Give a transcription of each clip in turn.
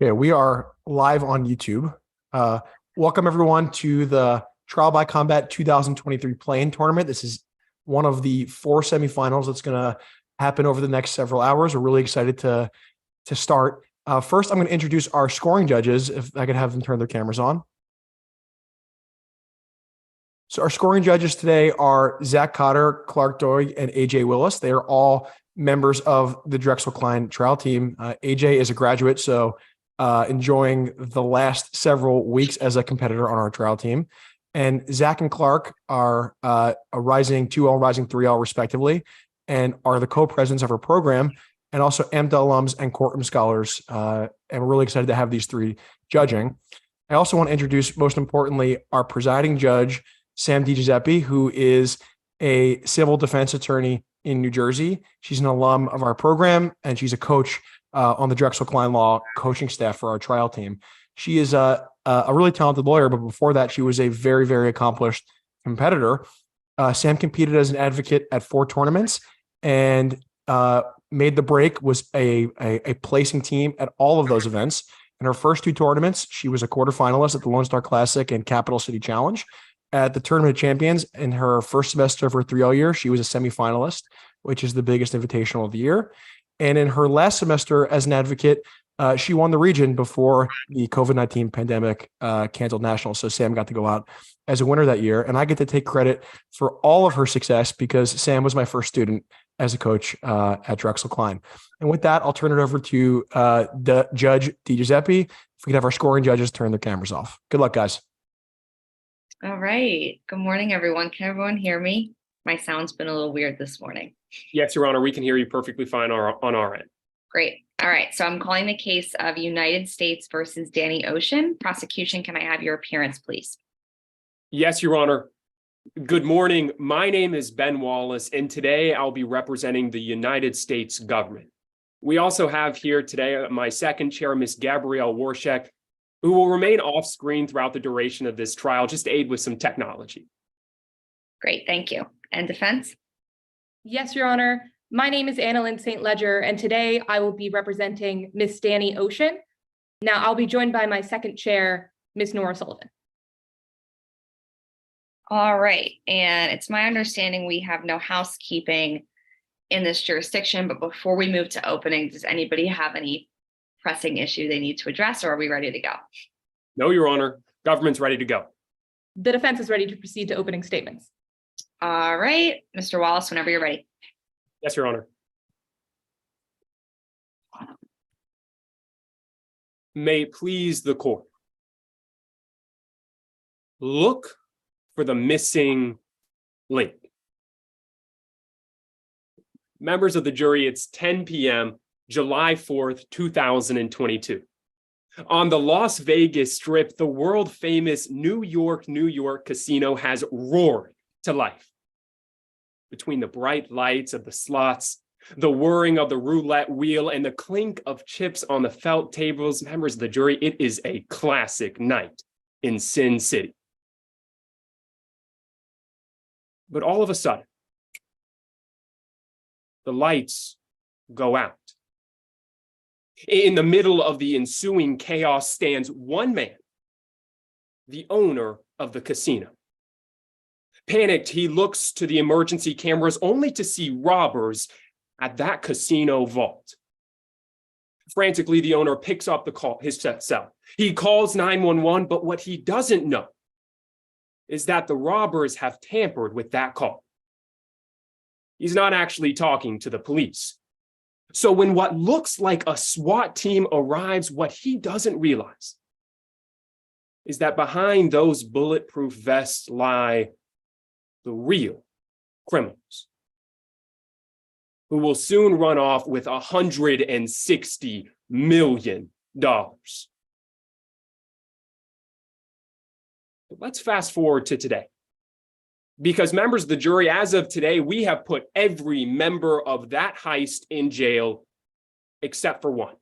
Yeah, we are live on YouTube. Uh, Welcome everyone to the Trial by Combat 2023 play-in tournament. This is one of the four semifinals that's going to happen over the next several hours. We're really excited to start. First, I'm going to introduce our scoring judges, if I could have them turn their cameras on. So our scoring judges today are Zach Cotter, Clark Doig, and AJ Willis. They are all members of the Drexel Klein trial team. AJ is a graduate, so enjoying the last several weeks as a competitor on our trial team. And Zach and Clark are a rising 2L, rising 3L respectively, and are the co-presidents of our program, and also AMDA alums and courtroom scholars. And we're really excited to have these three judging. I also want to introduce, most importantly, our presiding judge, Sam DiGiuseppe, who is a civil defense attorney in New Jersey. She's an alum of our program, and she's a coach on the Drexel Klein Law coaching staff for our trial team. She is a really talented lawyer, but before that, she was a very, very accomplished competitor. Sam competed as an advocate at 4 tournaments and made the break, was a placing team at all of those events. In her first 2 tournaments, she was a quarterfinalist at the Lone Star Classic and Capital City Challenge. At the Tournament of Champions, in her first semester of her 3L year, she was a semifinalist, which is the biggest invitational of the year. And in her last semester as an advocate, she won the region before the COVID-19 pandemic canceled nationals. So Sam got to go out as a winner that year. And I get to take credit for all of her success because Sam was my first student as a coach at Drexel Klein. And with that, I'll turn it over to the Judge DiGiuseppe. If we could have our scoring judges turn their cameras off. Good luck, guys. All right. Good morning, everyone. Can everyone hear me? My sound's been a little weird this morning. Yes, Your Honor, we can hear you perfectly fine on our end. Great. All right. So I'm calling the case of United States versus Danny Ocean. Prosecution, can I have your appearance, please? Yes, Your Honor. Good morning. My name is Ben Wallace, and today I'll be representing the United States government. We also have here today my second chair, Ms. Gabrielle Warshek, who will remain off screen throughout the duration of this trial, just to aid with some technology. Great. Thank you. And defense? Yes, Your Honor. My name is Annalyn St. Ledger, and today I will be representing Miss Danny Ocean. Now, I'll be joined by my second chair, Miss Nora Sullivan. All right. And it's my understanding we have no housekeeping in this jurisdiction, but before we move to opening, does anybody have any pressing issue they need to address, or are we ready to go? No, Your Honor. Government's ready to go. The defense is ready to proceed to opening statements. All right. Mr. Wallace, whenever you're ready. Yes, Your Honor. May it please the court. Look for the missing link. Members of the jury, it's 10 p.m., July 4th, 2022. On the Las Vegas Strip, the world-famous New York casino has roared to life. Between the bright lights of the slots, the whirring of the roulette wheel, and the clink of chips on the felt tables, members of the jury, it is a classic night in Sin City. But all of a sudden, the lights go out. In the middle of the ensuing chaos stands one man, the owner of the casino. Panicked, he looks to the emergency cameras only to see robbers at that casino vault. Frantically, the owner picks up his cell. He calls 911, but what he doesn't know is that the robbers have tampered with that call. He's not actually talking to the police. So when what looks like a SWAT team arrives, what he doesn't realize is that behind those bulletproof vests lie the real criminals, who will soon run off with $160 million. But let's fast forward to today. Because members of the jury, as of today, we have put every member of that heist in jail except for one.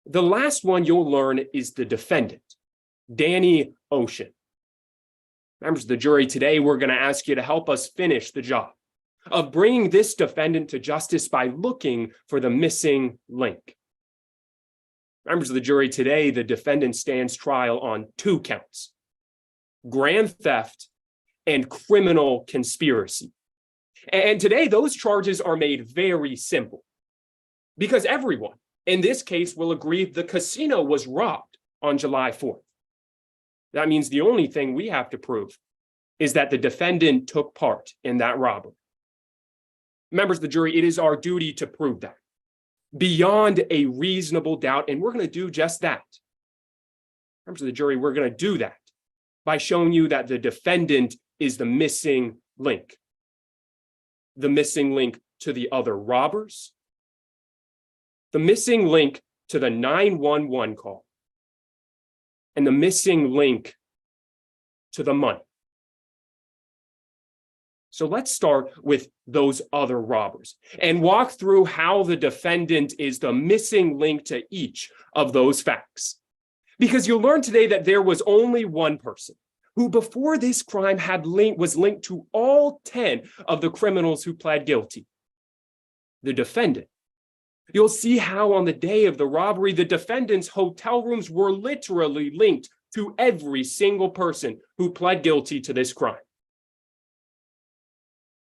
The last one you'll learn is the defendant, Danny Ocean. Members of the jury, today we're going to ask you to help us finish the job of bringing this defendant to justice by looking for the missing link. Members of the jury, today, the defendant stands trial on 2 counts: grand theft and criminal conspiracy. And today, those charges are made very simple because everyone in this case will agree the casino was robbed on July 4th. That means the only thing we have to prove is that the defendant took part in that robbery. Members of the jury, it is our duty to prove that beyond a reasonable doubt, and we're going to do just that. Members of the jury, we're going to do that by showing you that the defendant is the missing link. The missing link to the other robbers, the missing link to the 911 call, and the missing link to the money. So let's start with those other robbers and walk through how the defendant is the missing link to each of those facts. Because you'll learn today that there was only one person who before this crime was linked to all 10 of the criminals who pled guilty: the defendant. You'll see how on the day of the robbery, the defendant's hotel rooms were literally linked to every single person who pled guilty to this crime.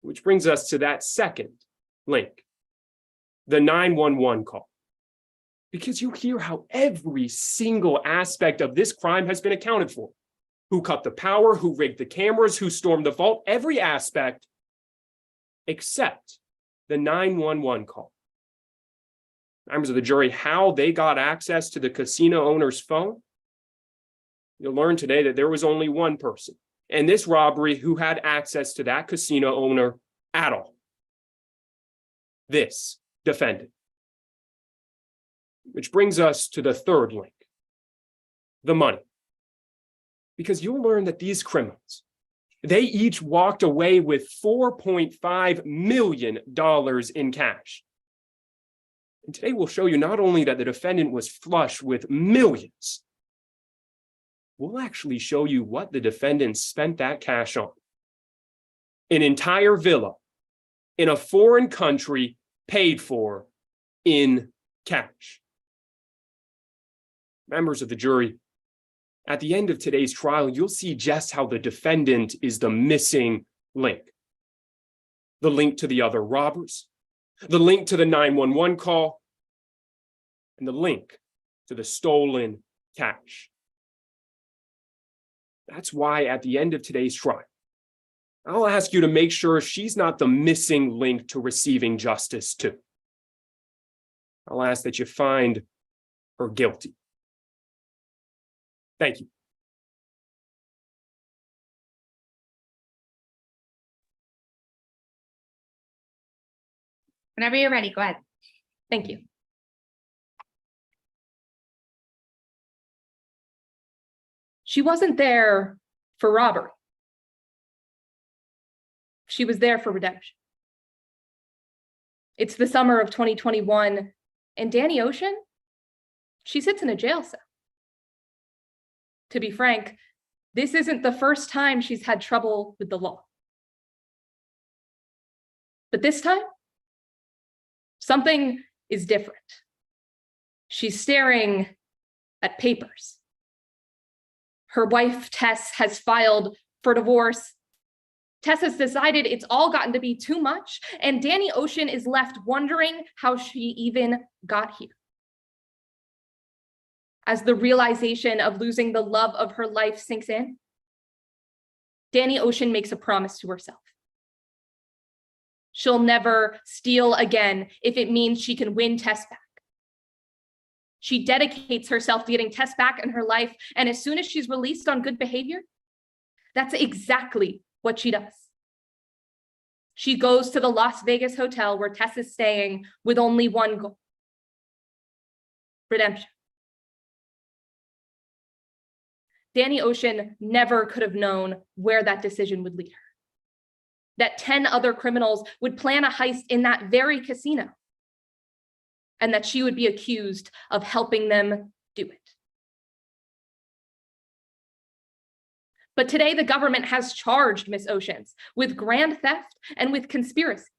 Which brings us to that second link, the 911 call. Because you hear how every single aspect of this crime has been accounted for. Who cut the power, who rigged the cameras, who stormed the vault, every aspect except the 911 call. Members of the jury, how they got access to the casino owner's phone? You'll learn today that there was only one person in this robbery who had access to that casino owner at all: this defendant. Which brings us to the third link, the money. Because you'll learn that these criminals, they each walked away with $4.5 million in cash. And today we'll show you not only that the defendant was flush with millions, we'll actually show you what the defendant spent that cash on. An entire villa in a foreign country paid for in cash. Members of the jury, at the end of today's trial, you'll see just how the defendant is the missing link. The link to the other robbers, the link to the 911 call, and the link to the stolen cash. That's why at the end of today's trial, I'll ask you to make sure she's not the missing link to receiving justice too. I'll ask that you find her guilty. Thank you. Whenever you're ready, go ahead. Thank you. She wasn't there for robbery. She was there for redemption. It's the summer of 2021, and Danny Ocean, she sits in a jail cell. To be frank, this isn't the first time she's had trouble with the law. But this time, something is different. She's staring at papers. Her wife, Tess, has filed for divorce. Tess has decided it's all gotten to be too much, and Danny Ocean is left wondering how she even got here. As the realization of losing the love of her life sinks in, Danny Ocean makes a promise to herself. She'll never steal again if it means she can win Tess back. She dedicates herself to getting Tess back in her life, and as soon as she's released on good behavior, that's exactly what she does. She goes to the Las Vegas hotel where Tess is staying with only one goal: redemption. Danny Ocean never could have known where that decision would lead her. That 10 other criminals would plan a heist in that very casino, and that she would be accused of helping them do it. But today, the government has charged Miss Oceans with grand theft and with conspiracy.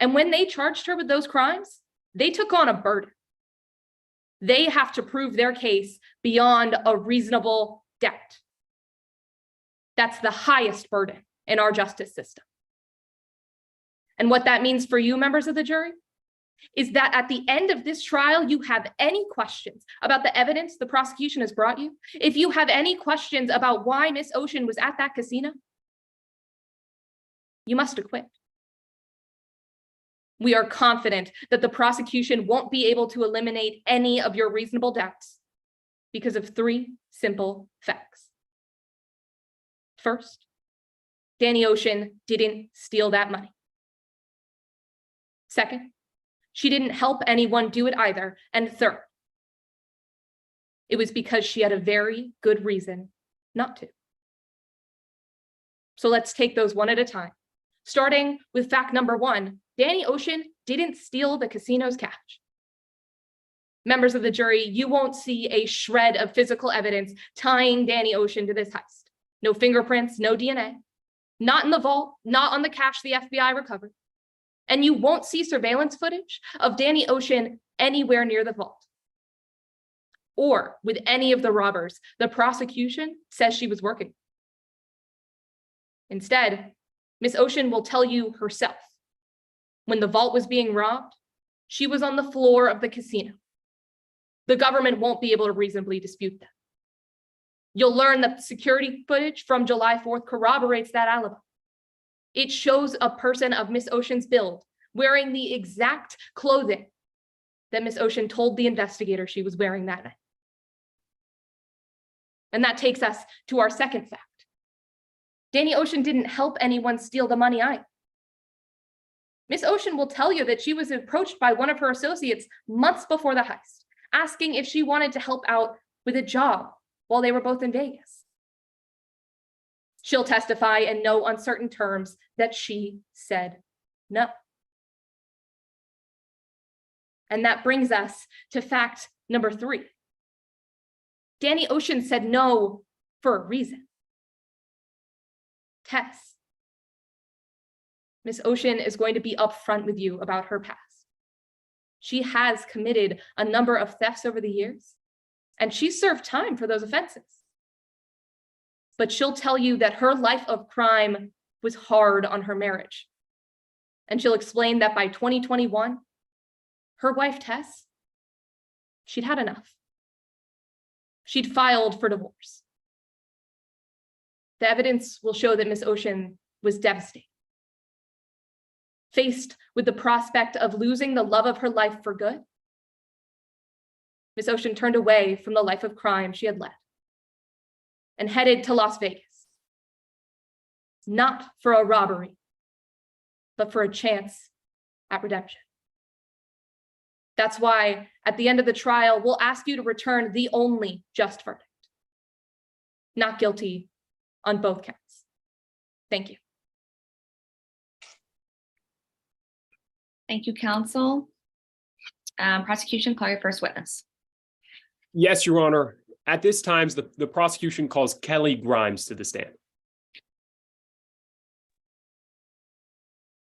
And when they charged her with those crimes, they took on a burden. They have to prove their case beyond a reasonable doubt. That's the highest burden in our justice system. And what that means for you, members of the jury, is that at the end of this trial, you have any questions about the evidence the prosecution has brought you, if you have any questions about why Miss Ocean was at that casino, you must acquit. We are confident that the prosecution won't be able to eliminate any of your reasonable doubts because of three simple facts. First, Danny Ocean didn't steal that money. Second, she didn't help anyone do it either. And third, it was because she had a very good reason not to. So let's take those one at a time. Starting with fact number one, Danny Ocean didn't steal the casino's cash. Members of the jury, you won't see a shred of physical evidence tying Danny Ocean to this heist. No fingerprints, no DNA, not in the vault, not on the cash the FBI recovered. And you won't see surveillance footage of Danny Ocean anywhere near the vault or with any of the robbers the prosecution says she was working. Instead, Miss Ocean will tell you herself, when the vault was being robbed, she was on the floor of the casino. The government won't be able to reasonably dispute that. You'll learn that the security footage from July 4th corroborates that alibi. It shows a person of Miss Ocean's build wearing the exact clothing that Miss Ocean told the investigator she was wearing that night. And that takes us to our second fact. Danny Ocean didn't help anyone steal the money either. Miss Ocean will tell you that she was approached by one of her associates months before the heist, asking if she wanted to help out with a job while they were both in Vegas. She'll testify in no uncertain terms that she said no. And that brings us to fact number three. Danny Ocean said no for a reason. Tess, Miss Ocean is going to be upfront with you about her past. She has committed a number of thefts over the years, and she served time for those offenses. But she'll tell you that her life of crime was hard on her marriage. And she'll explain that by 2021, her wife, Tess, she'd had enough. She'd filed for divorce. The evidence will show that Miss Ocean was devastated. Faced with the prospect of losing the love of her life for good, Miss Ocean turned away from the life of crime she had led and headed to Las Vegas, not for a robbery, but for a chance at redemption. That's why at the end of the trial, we'll ask you to return the only just verdict, not guilty on both counts. Thank you. Thank you, counsel. Prosecution, call your first witness. Yes, Your Honor. At this time, the prosecution calls Kelly Grimes to the stand.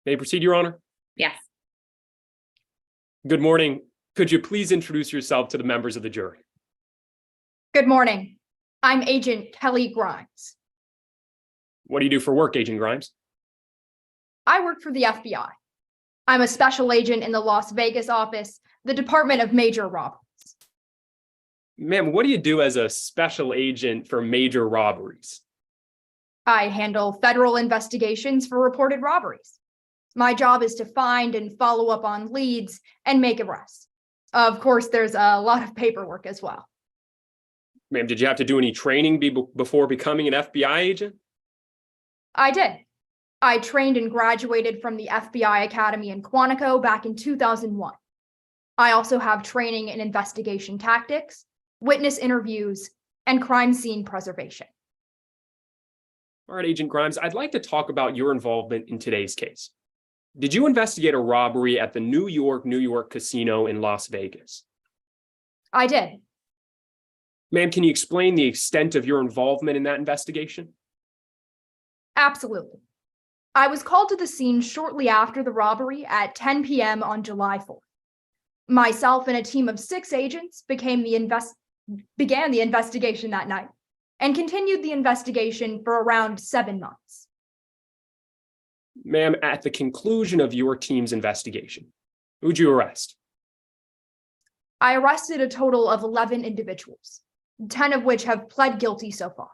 May I proceed, Your Honor? Yes. Good morning. Could you please introduce yourself to the members of the jury? Good morning. I'm Agent Kelly Grimes. What do you do for work, Agent Grimes? I work for the FBI. I'm a special agent in the Las Vegas office, the Department of Major Robberies. Ma'am, what do you do as a special agent for major robberies? I handle federal investigations for reported robberies. My job is to find and follow up on leads and make arrests. Of course, there's a lot of paperwork as well. Ma'am, did you have to do any training before becoming an FBI agent? I did. I trained and graduated from the FBI Academy in Quantico back in 2001. I also have training in investigation tactics, witness interviews, and crime scene preservation. All right, Agent Grimes, I'd like to talk about your involvement in today's case. Did you investigate a robbery at the New York casino in Las Vegas? I did. Ma'am, can you explain the extent of your involvement in that investigation? Absolutely. I was called to the scene shortly after the robbery at 10 p.m. on July 4th. Myself and a team of 6 agents began the investigation that night and continued the investigation for around 7 months. Ma'am, at the conclusion of your team's investigation, who'd you arrest? I arrested a total of 11 individuals, 10 of which have pled guilty so far.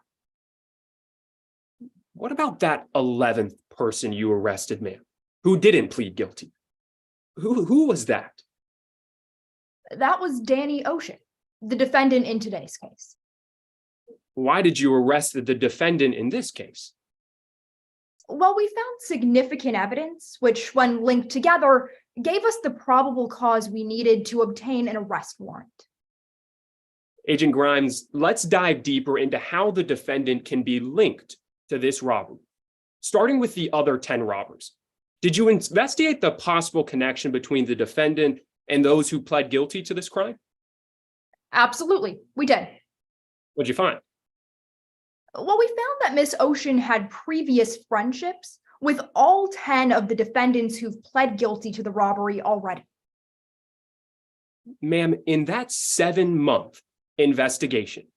What about that 11th person you arrested, ma'am, who didn't plead guilty? Who was that? That was Danny Ocean, the defendant in today's case. Why did you arrest the defendant in this case? Well, we found significant evidence, which, when linked together, gave us the probable cause we needed to obtain an arrest warrant. Agent Grimes, let's dive deeper into how the defendant can be linked to this robbery, starting with the other 10 robbers. Did you investigate the possible connection between the defendant and those who pled guilty to this crime? Absolutely, we did. What'd you find? Well, we found that Miss Ocean had previous friendships with all 10 of the defendants who've pled guilty to the robbery already. Ma'am, in that 7-month investigation,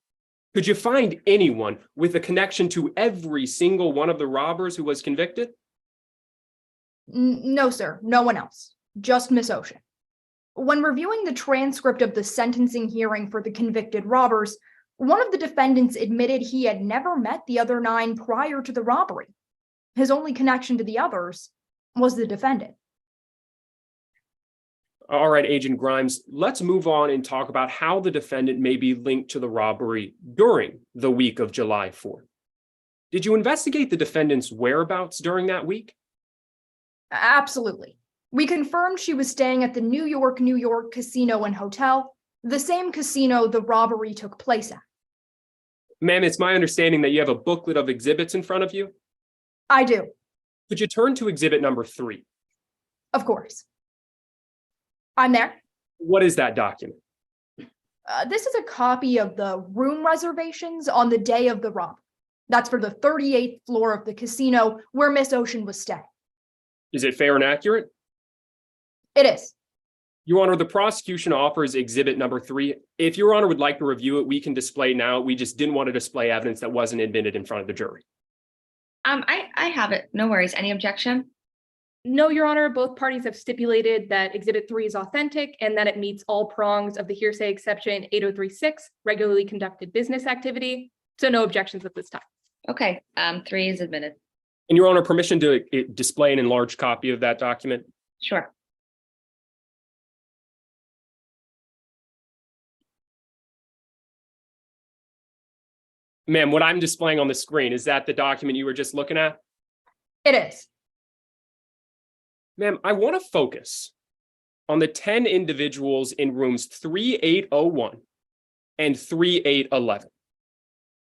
could you find anyone with a connection to every single one of the robbers who was convicted? No, sir, no one else, just Miss Ocean. When reviewing the transcript of the sentencing hearing for the convicted robbers, one of the defendants admitted he had never met the other 9 prior to the robbery. His only connection to the others was the defendant. All right, Agent Grimes, let's move on and talk about how the defendant may be linked to the robbery during the week of July 4th. Did you investigate the defendant's whereabouts during that week? Absolutely. We confirmed she was staying at the New York Casino and Hotel, the same casino the robbery took place at. Ma'am, it's my understanding that you have a booklet of exhibits in front of you. I do. Could you turn to exhibit number 3? Of course. I'm there. What is that document? This is a copy of the room reservations on the day of the robbery. That's for the 38th floor of the casino where Miss Ocean was staying. Is it fair and accurate? It is. Your Honor, the prosecution offers exhibit number 3. If Your Honor would like to review it, we can display now. We just didn't want to display evidence that wasn't admitted in front of the jury. I have it. No worries. Any objection? No, Your Honor, both parties have stipulated that Exhibit 3 is authentic and that it meets all prongs of the hearsay exception 8036, regularly conducted business activity. So no objections at this time. Okay, 3 is admitted. And Your Honor, permission to display an enlarged copy of that document? Sure. Ma'am, what I'm displaying on the screen, is that the document you were just looking at? It is. Ma'am, I want to focus on the 10 individuals in rooms 3801 and 3811.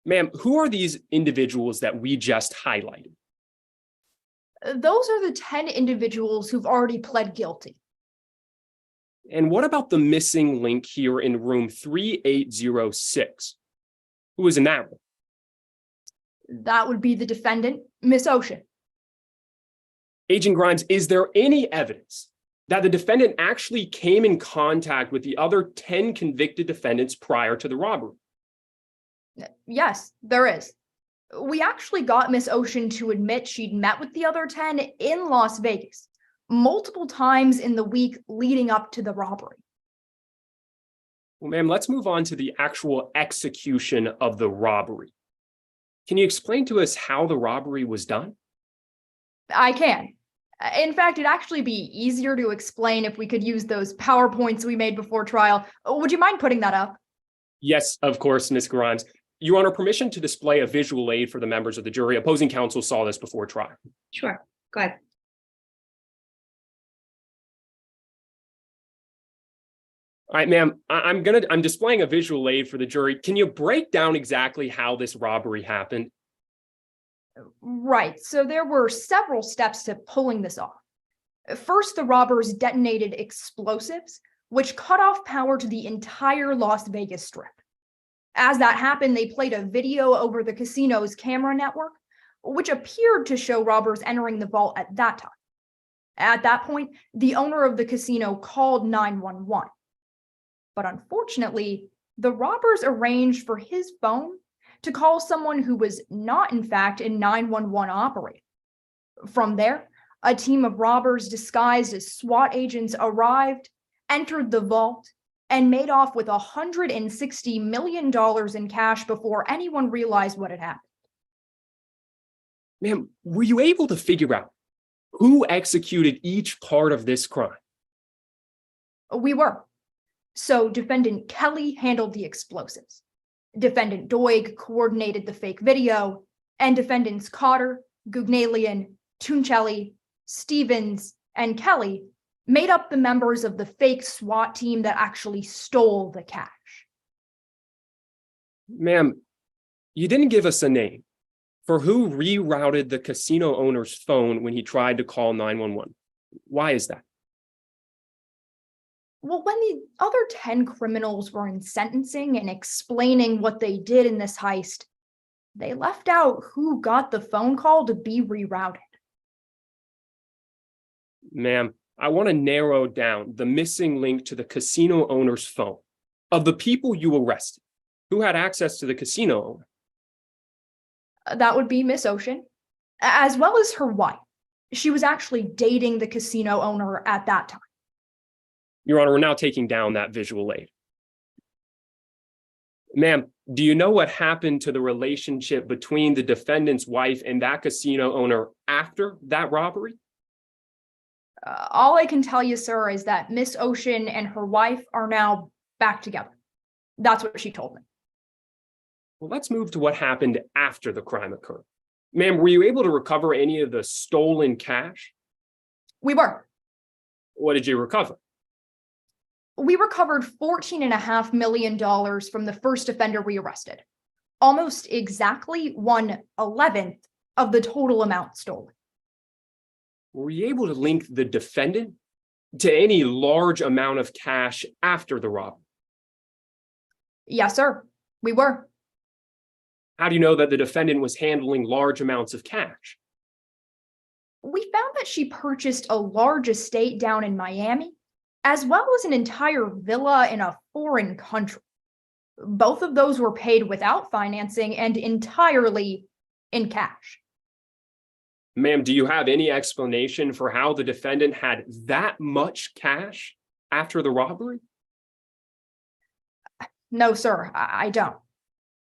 Ma'am, who are these individuals that we just highlighted? Those are the 10 individuals who've already pled guilty. And what about the missing link here in room 3806? Who is in that room? That would be the defendant, Miss Ocean. Agent Grimes, is there any evidence that the defendant actually came in contact with the other 10 convicted defendants prior to the robbery? Yes, there is. We actually got Miss Ocean to admit she'd met with the other 10 in Las Vegas, multiple times in the week leading up to the robbery. Well, ma'am, let's move on to the actual execution of the robbery. Can you explain to us how the robbery was done? I can. In fact, it'd actually be easier to explain if we could use those PowerPoints we made before trial. Would you mind putting that up? Yes, of course, Ms. Grimes. Your Honor, permission to display a visual aid for the members of the jury. Opposing counsel saw this before trial. Sure. Go ahead. All right, ma'am, I'm displaying a visual aid for the jury. Can you break down exactly how this robbery happened? Right, so there were several steps to pulling this off. First, the robbers detonated explosives, which cut off power to the entire Las Vegas Strip. As that happened, they played a video over the casino's camera network, which appeared to show robbers entering the vault at that time. At that point, the owner of the casino called 911. But unfortunately, the robbers arranged for his phone to call someone who was not, in fact, a 911 operator. From there, a team of robbers disguised as SWAT agents arrived, entered the vault, and made off with $160 million in cash before anyone realized what had happened. Ma'am, were you able to figure out who executed each part of this crime? We were. So Defendant Kelly handled the explosives. Defendant Doig coordinated the fake video, and Defendants Cotter, Gugnalian, Tuncelli, Stevens, and Kelly made up the members of the fake SWAT team that actually stole the cash. Ma'am, you didn't give us a name for who rerouted the casino owner's phone when he tried to call 911. Why is that? Well, when the other 10 criminals were in sentencing and explaining what they did in this heist, they left out who got the phone call to be rerouted. Ma'am, I want to narrow down the missing link to the casino owner's phone. Of the people you arrested, who had access to the casino owner? That would be Miss Ocean, as well as her wife. She was actually dating the casino owner at that time. Your Honor, we're now taking down that visual aid. Ma'am, do you know what happened to the relationship between the defendant's wife and that casino owner after that robbery? All I can tell you, sir, is that Miss Ocean and her wife are now back together. That's what she told me. Well, let's move to what happened after the crime occurred. Ma'am, were you able to recover any of the stolen cash? We were. What did you recover? We recovered $14.5 million from the first offender we arrested. Almost exactly 1/11 of the total amount stolen. Were you able to link the defendant to any large amount of cash after the robbery? Yes, sir. We were. How do you know that the defendant was handling large amounts of cash? We found that she purchased a large estate down in Miami, as well as an entire villa in a foreign country. Both of those were paid without financing and entirely in cash. Ma'am, do you have any explanation for how the defendant had that much cash after the robbery? No, sir, I don't.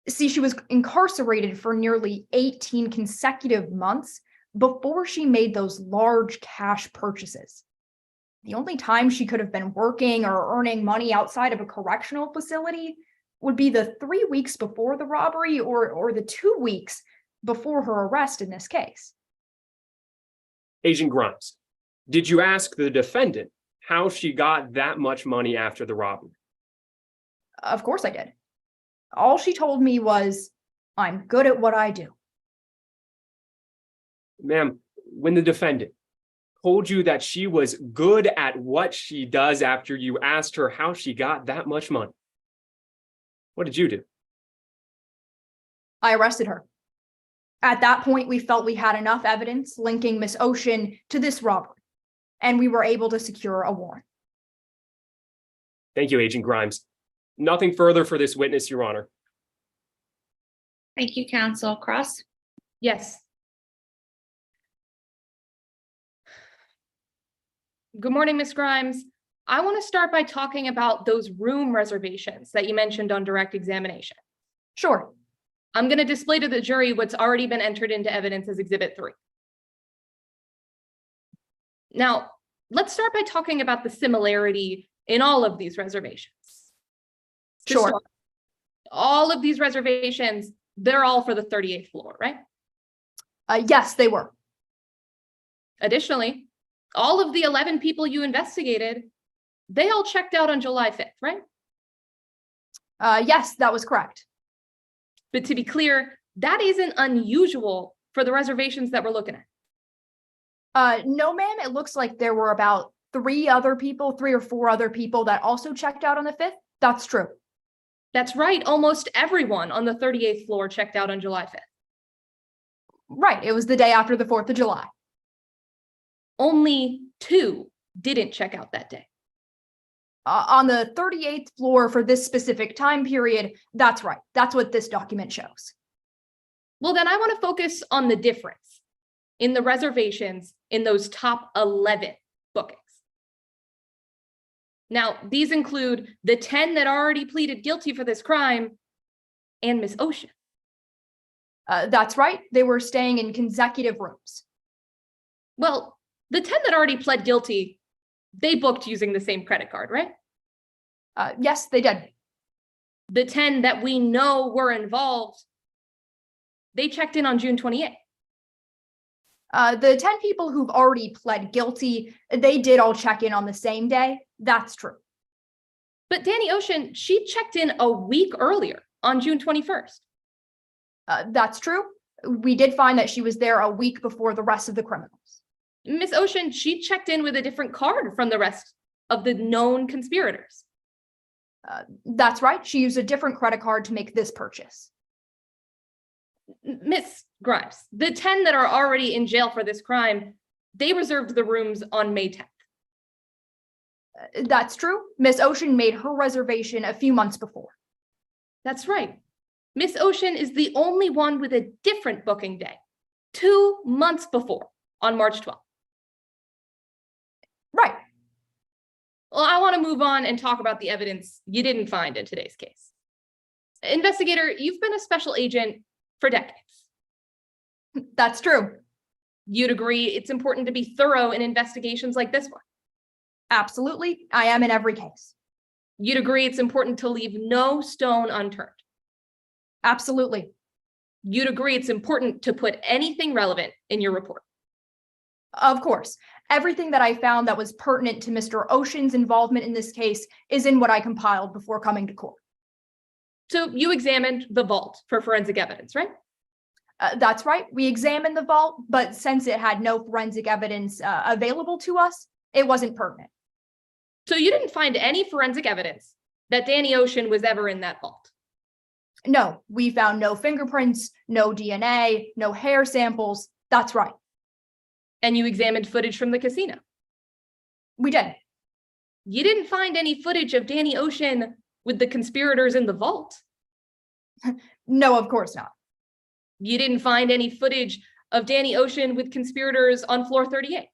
See, she was incarcerated for nearly 18 consecutive months before she made those large cash purchases. The only time she could have been working or earning money outside of a correctional facility would be the 3 weeks before the robbery or the 2 weeks before her arrest in this case. Agent Grimes, did you ask the defendant how she got that much money after the robbery? Of course I did. All she told me was, "I'm good at what I do." Ma'am, when the defendant told you that she was good at what she does after you asked her how she got that much money, what did you do? I arrested her. At that point, we felt we had enough evidence linking Miss Ocean to this robbery, and we were able to secure a warrant. Thank you, Agent Grimes. Nothing further for this witness, Your Honor. Thank you, counsel. Cross? Yes. Good morning, Ms. Grimes. I want to start by talking about those room reservations that you mentioned on direct examination. Sure. I'm going to display to the jury what's already been entered into evidence as Exhibit 3. Now, let's start by talking about the similarity in all of these reservations. Sure. All of these reservations, they're all for the 38th floor, right? Yes, they were. Additionally, all of the 11 people you investigated, they all checked out on July 5th, right? Yes, that was correct. But to be clear, that isn't unusual for the reservations that we're looking at. No, ma'am, it looks like there were about 3 or 4 other people that also checked out on the 5th. That's true. That's right. Almost everyone on the 38th floor checked out on July 5th. Right. It was the day after the 4th of July. only 2 didn't check out that day. On the 38th floor for this specific time period, that's right. That's what this document shows. Well, then I want to focus on the difference in the reservations in those top 11 bookings. Now, these include the 10 that already pleaded guilty for this crime and Miss Ocean. That's right. They were staying in consecutive rooms. Well, the 10 that already pled guilty, they booked using the same credit card, right? Yes, they did. The 10 that we know were involved, they checked in on June 28th. The 10 people who've already pled guilty, they did all check in on the same day. That's true. But Danny Ocean, she checked in a week earlier on June 21st. That's true. We did find that she was there a week before the rest of the criminals. Miss Ocean, she checked in with a different card from the rest of the known conspirators. That's right. She used a different credit card to make this purchase. Miss Grimes, the 10 that are already in jail for this crime, they reserved the rooms on May 10th. That's true. Miss Ocean made her reservation a few months before. That's right. Miss Ocean is the only one with a different booking day, 2 months before, on March 12th. Right. Well, I want to move on and talk about the evidence you didn't find in today's case. Investigator, you've been a special agent for decades. That's true. You'd agree it's important to be thorough in investigations like this one. Absolutely. I am in every case. You'd agree it's important to leave no stone unturned. Absolutely. You'd agree it's important to put anything relevant in your report. Of course. Everything that I found that was pertinent to Mr. Ocean's involvement in this case is in what I compiled before coming to court. So you examined the vault for forensic evidence, right? That's right. We examined the vault, but since it had no forensic evidence available to us, it wasn't pertinent. So you didn't find any forensic evidence that Danny Ocean was ever in that vault? No, we found no fingerprints, no DNA, no hair samples. That's right. And you examined footage from the casino? We did. You didn't find any footage of Danny Ocean with the conspirators in the vault? No, of course not. You didn't find any footage of Danny Ocean with conspirators on floor 38?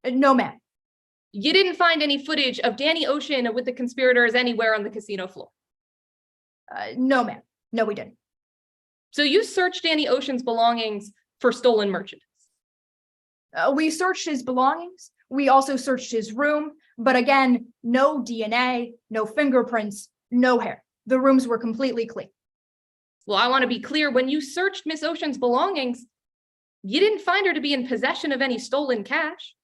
No, ma'am. You didn't find any footage of Danny Ocean with the conspirators anywhere on the casino floor? No, ma'am. No, we didn't. So you searched Danny Ocean's belongings for stolen merchandise? We searched his belongings. We also searched his room. But again, no DNA, no fingerprints, no hair. The rooms were completely clean. Well, I want to be clear. When you searched Miss Ocean's belongings, you didn't find her to be in possession of any stolen cash?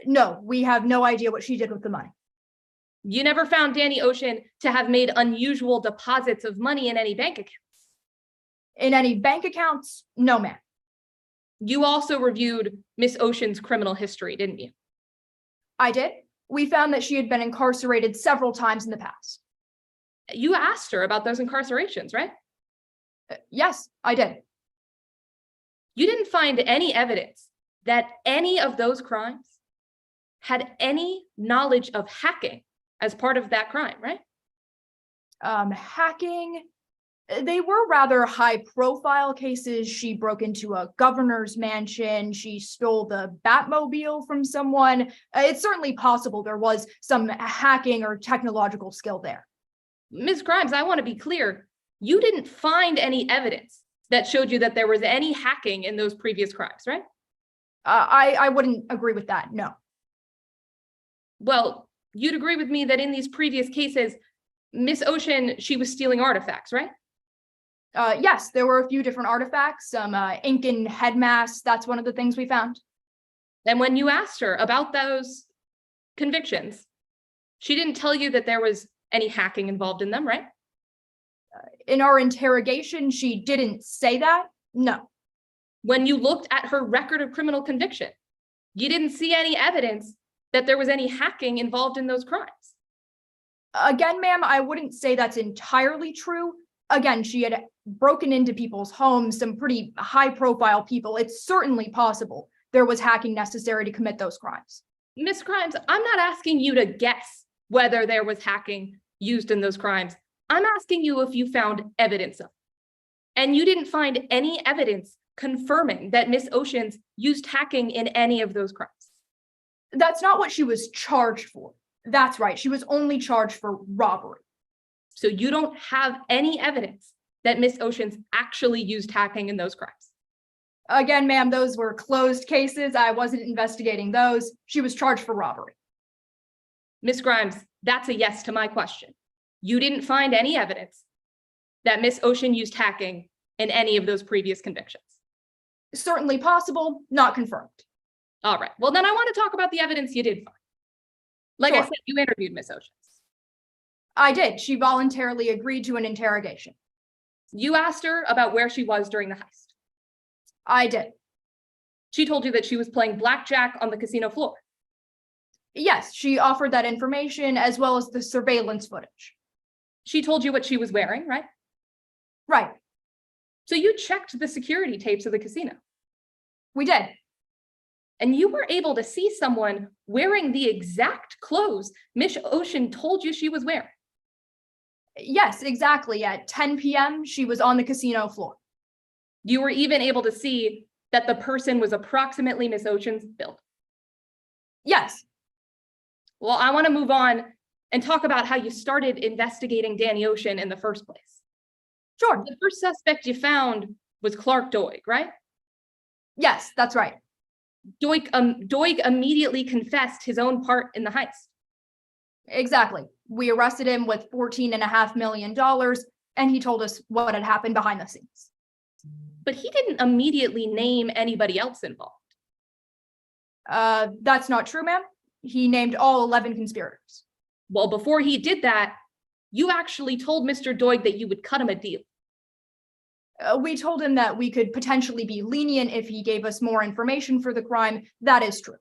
No, we have no idea what she did with the money. You never found Danny Ocean to have made unusual deposits of money in any bank accounts? In any bank accounts? No, ma'am. You also reviewed Miss Ocean's criminal history, didn't you? I did. We found that she had been incarcerated several times in the past. You asked her about those incarcerations, right? Yes, I did. You didn't find any evidence that any of those crimes had any knowledge of hacking as part of that crime, right? Hacking. They were rather high-profile cases. She broke into a governor's mansion. She stole the Batmobile from someone. It's certainly possible there was some hacking or technological skill there. Ms. Grimes, I want to be clear. You didn't find any evidence that showed you that there was any hacking in those previous crimes, right? I wouldn't agree with that, no. Well, you'd agree with me that in these previous cases, Miss Ocean, she was stealing artifacts, right? Yes, there were a few different artifacts, some Incan head masks. That's one of the things we found. And when you asked her about those convictions, she didn't tell you that there was any hacking involved in them, right? In our interrogation, she didn't say that, no. When you looked at her record of criminal conviction, you didn't see any evidence that there was any hacking involved in those crimes. Again, ma'am, I wouldn't say that's entirely true. Again, she had broken into people's homes, some pretty high-profile people. It's certainly possible there was hacking necessary to commit those crimes. Ms. Grimes, I'm not asking you to guess whether there was hacking used in those crimes. I'm asking you if you found evidence of it. And you didn't find any evidence confirming that Miss Oceans used hacking in any of those crimes. That's not what she was charged for. That's right. She was only charged for robbery. So you don't have any evidence that Miss Oceans actually used hacking in those crimes. Again, ma'am, those were closed cases. I wasn't investigating those. She was charged for robbery. Ms. Grimes, that's a yes to my question. You didn't find any evidence that Miss Ocean used hacking in any of those previous convictions. Certainly possible, not confirmed. All right, well then I want to talk about the evidence you did find. Like I Sure. said, you interviewed Miss Oceans. I did. She voluntarily agreed to an interrogation. You asked her about where she was during the heist. I did. She told you that she was playing blackjack on the casino floor. Yes, she offered that information as well as the surveillance footage. She told you what she was wearing, right? Right, So you checked the security tapes of the casino, we did. and you were able to see someone wearing the exact clothes Miss Ocean told you she was wearing. Yes, exactly. At 10 p.m., she was on the casino floor. You were even able to see that the person was approximately Miss Ocean's build. Yes, Well, I want to move on and talk about how you started investigating Danny Ocean in the first place. sure. The first suspect you found was Clark Doig, right? Yes, that's right. Doig immediately confessed his own part in the heist. Exactly. We arrested him with $14.5 million, and he told us what had happened behind the scenes. But he didn't immediately name anybody else involved. That's not true, ma'am. He named all 11 conspirators. Well, before he did that, you actually told Mr. Doig that you would cut him a deal. We told him that we could potentially be lenient if he gave us more information for the crime. That is true.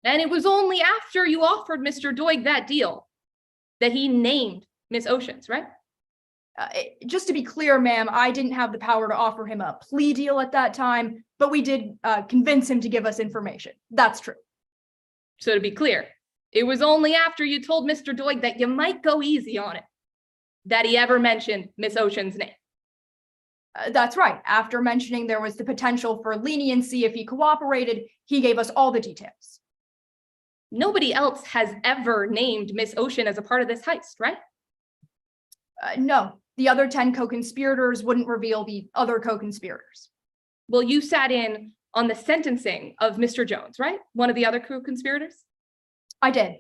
And it was only after you offered Mr. Doig that deal that he named Miss Oceans, right? Just to be clear, ma'am, I didn't have the power to offer him a plea deal at that time, but we did convince him to give us information. That's true. So to be clear, it was only after you told Mr. Doig that you might go easy on it that he ever mentioned Miss Ocean's name. That's right. After mentioning there was the potential for leniency if he cooperated, he gave us all the details. Nobody else has ever named Miss Ocean as a part of this heist, right? No, the other 10 co-conspirators wouldn't reveal the other co-conspirators. Well, you sat in on the sentencing of Mr. Jones, right? One of the other co-conspirators? I did.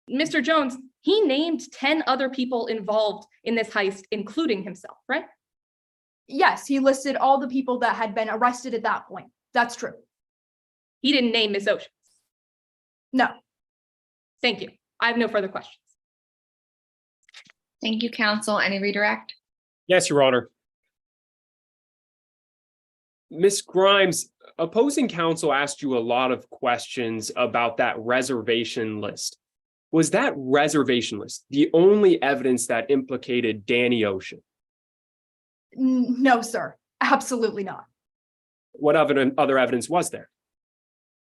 Mr. Jones, he named 10 other people involved in this heist, including himself, right? Yes, he listed all the people that had been arrested at that point. That's true. He didn't name Miss Oceans. No. Thank you. I have no further questions. Thank you, counsel. Any redirect? Yes, Your Honor. Ms. Grimes, opposing counsel asked you a lot of questions about that reservation list. Was that reservation list the only evidence that implicated Danny Ocean? No, sir. Absolutely not. What other evidence was there?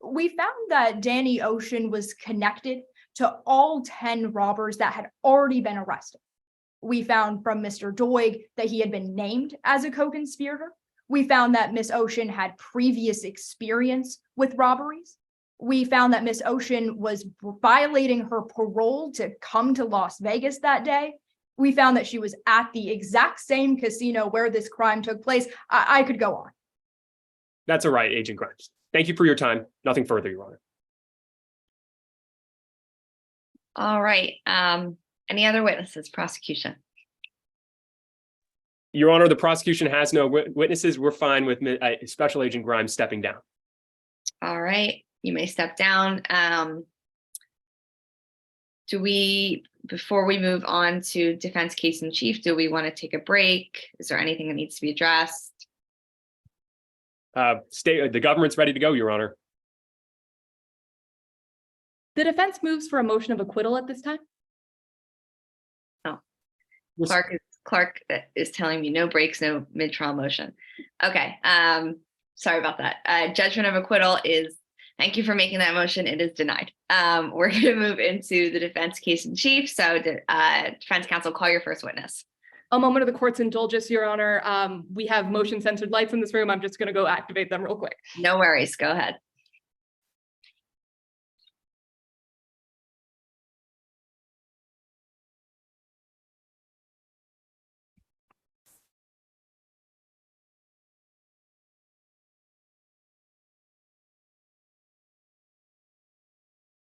We found that Danny Ocean was connected to all 10 robbers that had already been arrested. We found from Mr. Doig that he had been named as a co-conspirator. We found that Miss Ocean had previous experience with robberies. We found that Miss Ocean was violating her parole to come to Las Vegas that day. We found that she was at the exact same casino where this crime took place. I could go on. That's all right, Agent Grimes. Thank you for your time. Nothing further, Your Honor. All right. Any other witnesses? Prosecution. Your Honor, the prosecution has no witnesses. We're fine with Special Agent Grimes stepping down. All right. You may step down. Before we move on to defense case in chief, do we want to take a break? Is there anything that needs to be addressed? The government's ready to go, Your Honor. The defense moves for a motion of acquittal at this time. Clark is telling me no breaks, no mid-trial motion. Okay. Sorry about that. Judgment of acquittal is Thank you for making that motion. It is denied. We're going to move into the defense case in chief. So defense counsel, call your first witness. A moment of the court's indulgence, Your Honor. We have motion censored lights in this room. I'm just going to go activate them real quick. No worries. Go ahead.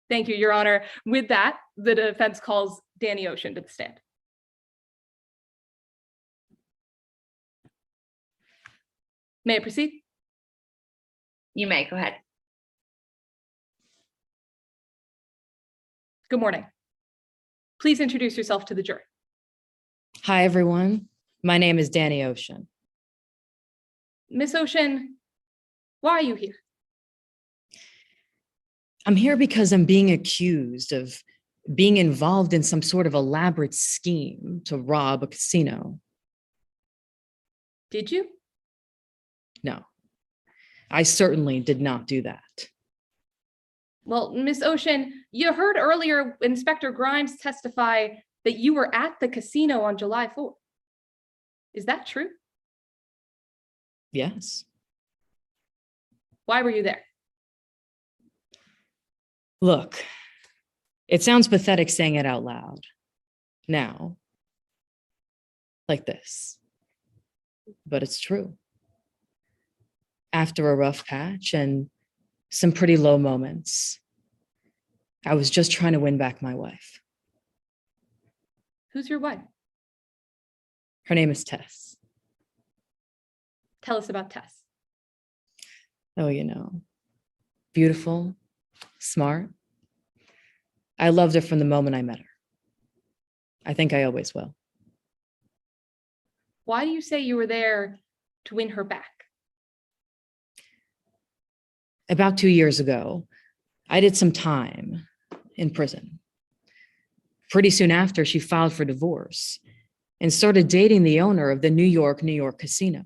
Thank you, Your Honor. With that, the defense calls Danny Ocean to the stand. May I proceed? You may. Go ahead. Good morning. Please introduce yourself to the jury. Hi, everyone. My name is Danny Ocean. Miss Ocean, why are you here? I'm here because I'm being accused of being involved in some sort of elaborate scheme to rob a casino. Did you? No, I certainly did not do that. Well, Miss Ocean, you heard earlier Inspector Grimes testify that you were at the casino on July 4th. Is that true? Yes. Why were you there? Look, it sounds pathetic saying it out loud now, like this, but it's true. After a rough patch and some pretty low moments, I was just trying to win back my wife. Who's your wife? Her name is Tess. Tell us about Tess. Oh, beautiful, smart. I loved her from the moment I met her. I think I always will. Why do you say you were there to win her back? About 2 years ago, I did some time in prison. Pretty soon after, she filed for divorce and started dating the owner of the New York casino.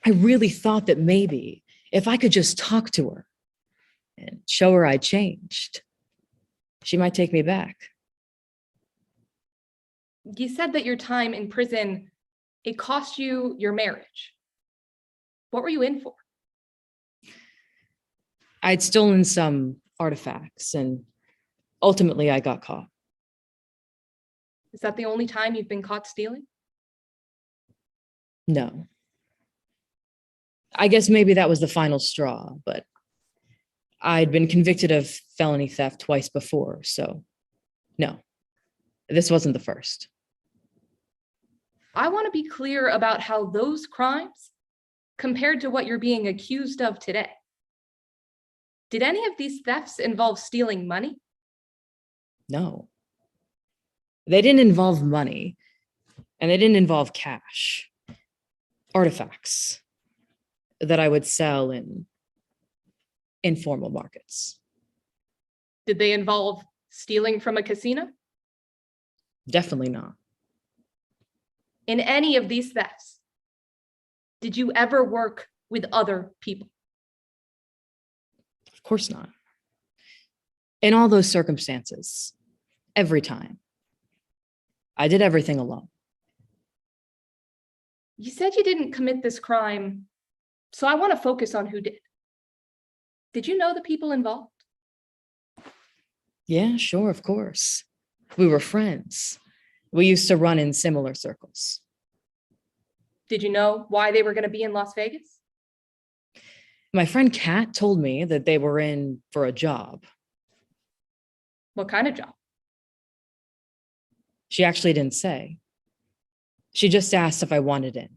I really thought that maybe if I could just talk to her and show her I changed, she might take me back. You said that your time in prison, it cost you your marriage. What were you in for? I'd stolen some artifacts and ultimately I got caught. Is that the only time you've been caught stealing? No. I guess maybe that was the final straw, but I'd been convicted of felony theft twice before, so no, this wasn't the first. I want to be clear about how those crimes compared to what you're being accused of today. Did any of these thefts involve stealing money? No. They didn't involve money, and they didn't involve cash. Artifacts that I would sell in informal markets. Did they involve stealing from a casino? Definitely not. In any of these thefts, did you ever work with other people? Of course not. In all those circumstances, every time, I did everything alone. You said you didn't commit this crime, so I want to focus on who did. Did you know the people involved? Yeah, sure, of course. We were friends. We used to run in similar circles. Did you know why they were going to be in Las Vegas? My friend Kat told me that they were in for a job. What kind of job? She actually didn't say. She just asked if I wanted in.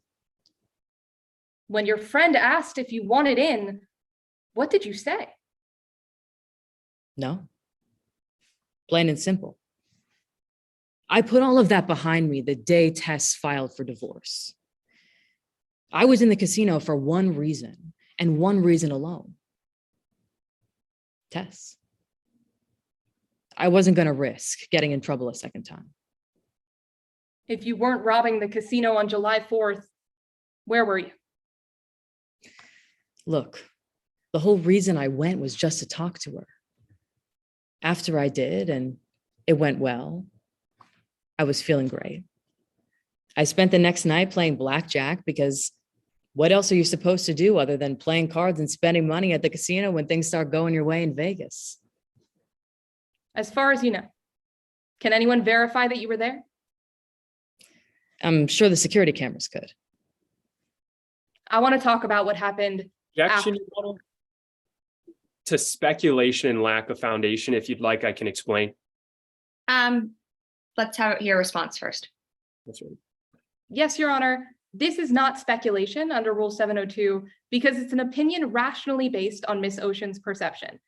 When your friend asked if you wanted in, what did you say? No. Plain and simple. I put all of that behind me the day Tess filed for divorce. I was in the casino for one reason, and one reason alone. Tess. I wasn't going to risk getting in trouble a second time. If you weren't robbing the casino on July 4th, where were you? Look, The whole reason I went was just to talk to her. After I did, and it went well, I was feeling great. I spent the next night playing blackjack because what else are you supposed to do other than playing cards and spending money at the casino when things start going your way in Vegas? As far as you know, can anyone verify that you were there? I'm sure the security cameras could. I want to talk about what happened. Objection, Your Honor, to speculation and lack of foundation. If you'd like, I can explain. Let's have your response first. That's right. Yes, Your Honor, this is not speculation under Rule 702 because it's an opinion rationally based on Miss Ocean's perception.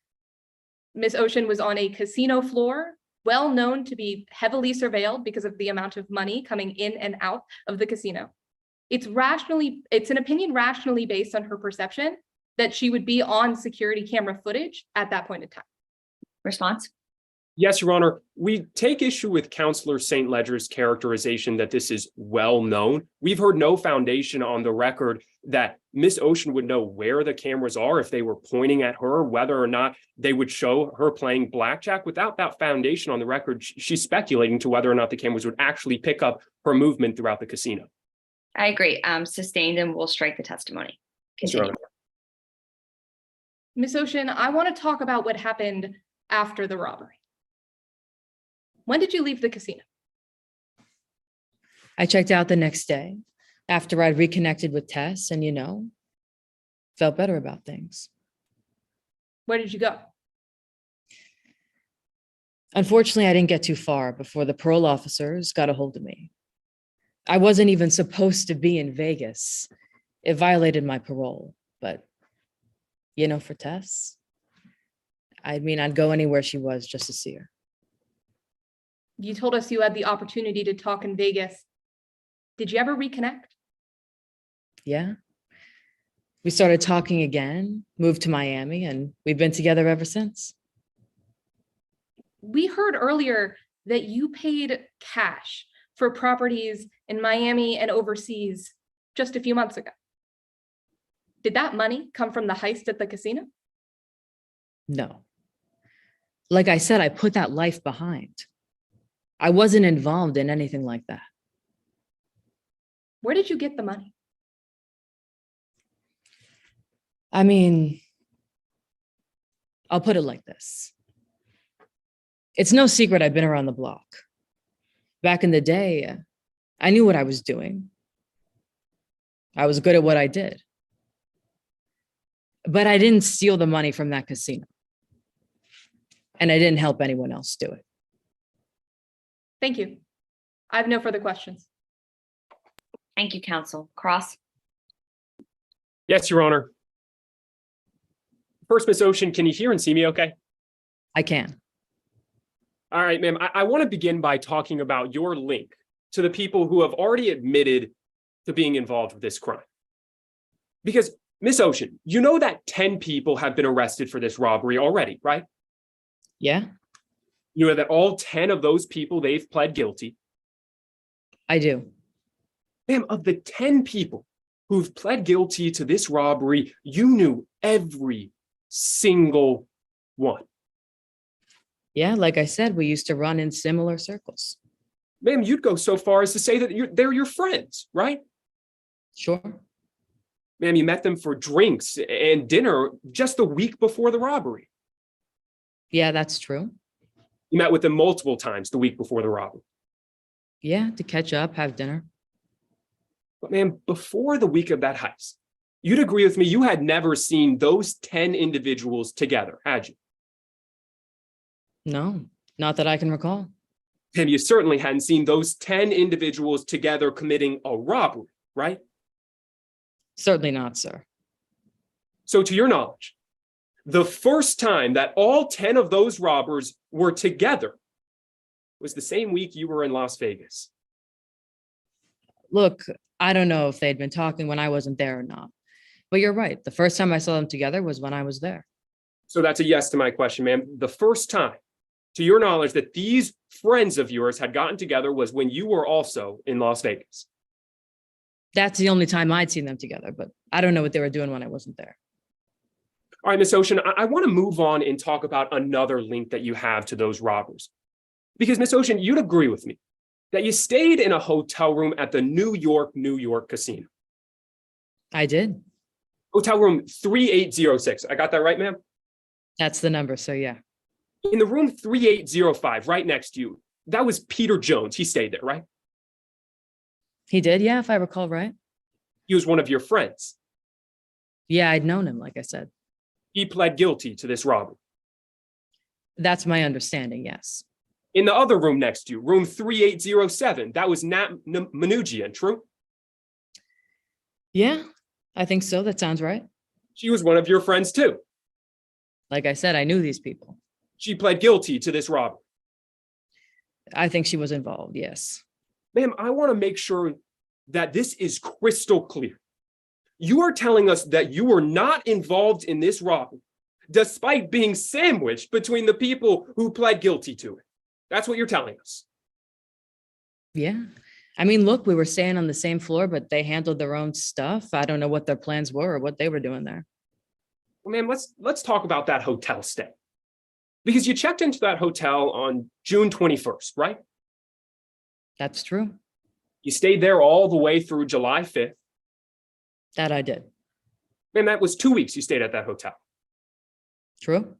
Miss Ocean was on a casino floor, well known to be heavily surveilled because of the amount of money coming in and out of the casino. It's an opinion rationally based on her perception that she would be on security camera footage at that point in time. Response? Yes, Your Honor. We take issue with Counselor St. Ledger's characterization that this is well known. We've heard no foundation on the record that Miss Ocean would know where the cameras are if they were pointing at her, whether or not they would show her playing blackjack. Without that foundation on the record, she's speculating to whether or not the cameras would actually pick up her movement throughout the casino. I agree. Sustained, and we'll strike the testimony. Yes, Your Continue. Honor. Miss Ocean, I want to talk about what happened after the robbery. When did you leave the casino? I checked out the next day after I'd reconnected with Tess and, felt better about things. Where did you go? Unfortunately, I didn't get too far before the parole officers got a hold of me. I wasn't even supposed to be in Vegas. It violated my parole, but for Tess, I'd go anywhere she was just to see her. You told us you had the opportunity to talk in Vegas. Did you ever reconnect? Yeah. We started talking again, moved to Miami, and we've been together ever since. We heard earlier that you paid cash for properties in Miami and overseas just a few months ago. Did that money come from the heist at the casino? No. Like I said, I put that life behind. I wasn't involved in anything like that. Where did you get the money? I'll put it like this. It's no secret I've been around the block. Back in the day, I knew what I was doing. I was good at what I did. But I didn't steal the money from that casino. And I didn't help anyone else do it. Thank you. I have no further questions. Thank you, counsel. Cross? Yes, Your Honor. First, Miss Ocean, can you hear and see me okay? I can. All right, ma'am. I want to begin by talking about your link to the people who have already admitted to being involved with this crime. Because, Miss Ocean, you know that 10 people have been arrested for this robbery already, right? Yeah, You know that all 10 of those people, they've pled guilty. I do. Ma'am, of the 10 people who've pled guilty to this robbery, you knew every single one. Yeah, like I said, we used to run in similar circles. Ma'am, you'd go so far as to say that they're your friends, right? Sure. Ma'am, you met them for drinks and dinner just the week before the robbery. Yeah, that's true. You met with them multiple times the week before the robbery. Yeah, to catch up, have dinner. But ma'am, before the week of that heist, you'd agree with me, you had never seen those 10 individuals together, had you? No, not that I can recall. And you certainly hadn't seen those 10 individuals together committing a robbery, right? Certainly not, sir. So to your knowledge, the first time that all 10 of those robbers were together was the same week you were in Las Vegas. Look, I don't know if they'd been talking when I wasn't there or not. But you're right. The first time I saw them together was when I was there. So that's a yes to my question, ma'am. The first time, to your knowledge, that these friends of yours had gotten together was when you were also in Las Vegas. That's the only time I'd seen them together, but I don't know what they were doing when I wasn't there. All right, Miss Ocean, I want to move on and talk about another link that you have to those robbers. Because Miss Ocean, you'd agree with me that you stayed in a hotel room at the New York casino. I did. Hotel room 3806. I got that right, ma'am? That's the number. So yeah, In the room 3805, right next to you, that was Peter Jones. He stayed there, right? he did. Yeah, if I recall right. He was one of your friends. Yeah, I'd known him, like I said. He pled guilty to this robbery. That's my understanding. Yes. In the other room next to you, room 3807, that was Nat Manugian, true? Yeah, I think so. That sounds right. She was one of your friends too. Like I said, I knew these people. She pled guilty to this robbery. I think she was involved. Yes. Ma'am, I want to make sure that this is crystal clear. You are telling us that you were not involved in this robbery, despite being sandwiched between the people who pled guilty to it. That's what you're telling us. Yeah. I mean, look, we were staying on the same floor, but they handled their own stuff. I don't know what their plans were or what they were doing there. Well, ma'am, let's talk about that hotel stay. Because you checked into that hotel on June 21st, right? That's true. You stayed there all the way through July 5th. That I did. Ma'am, that was 2 weeks you stayed at that hotel. True.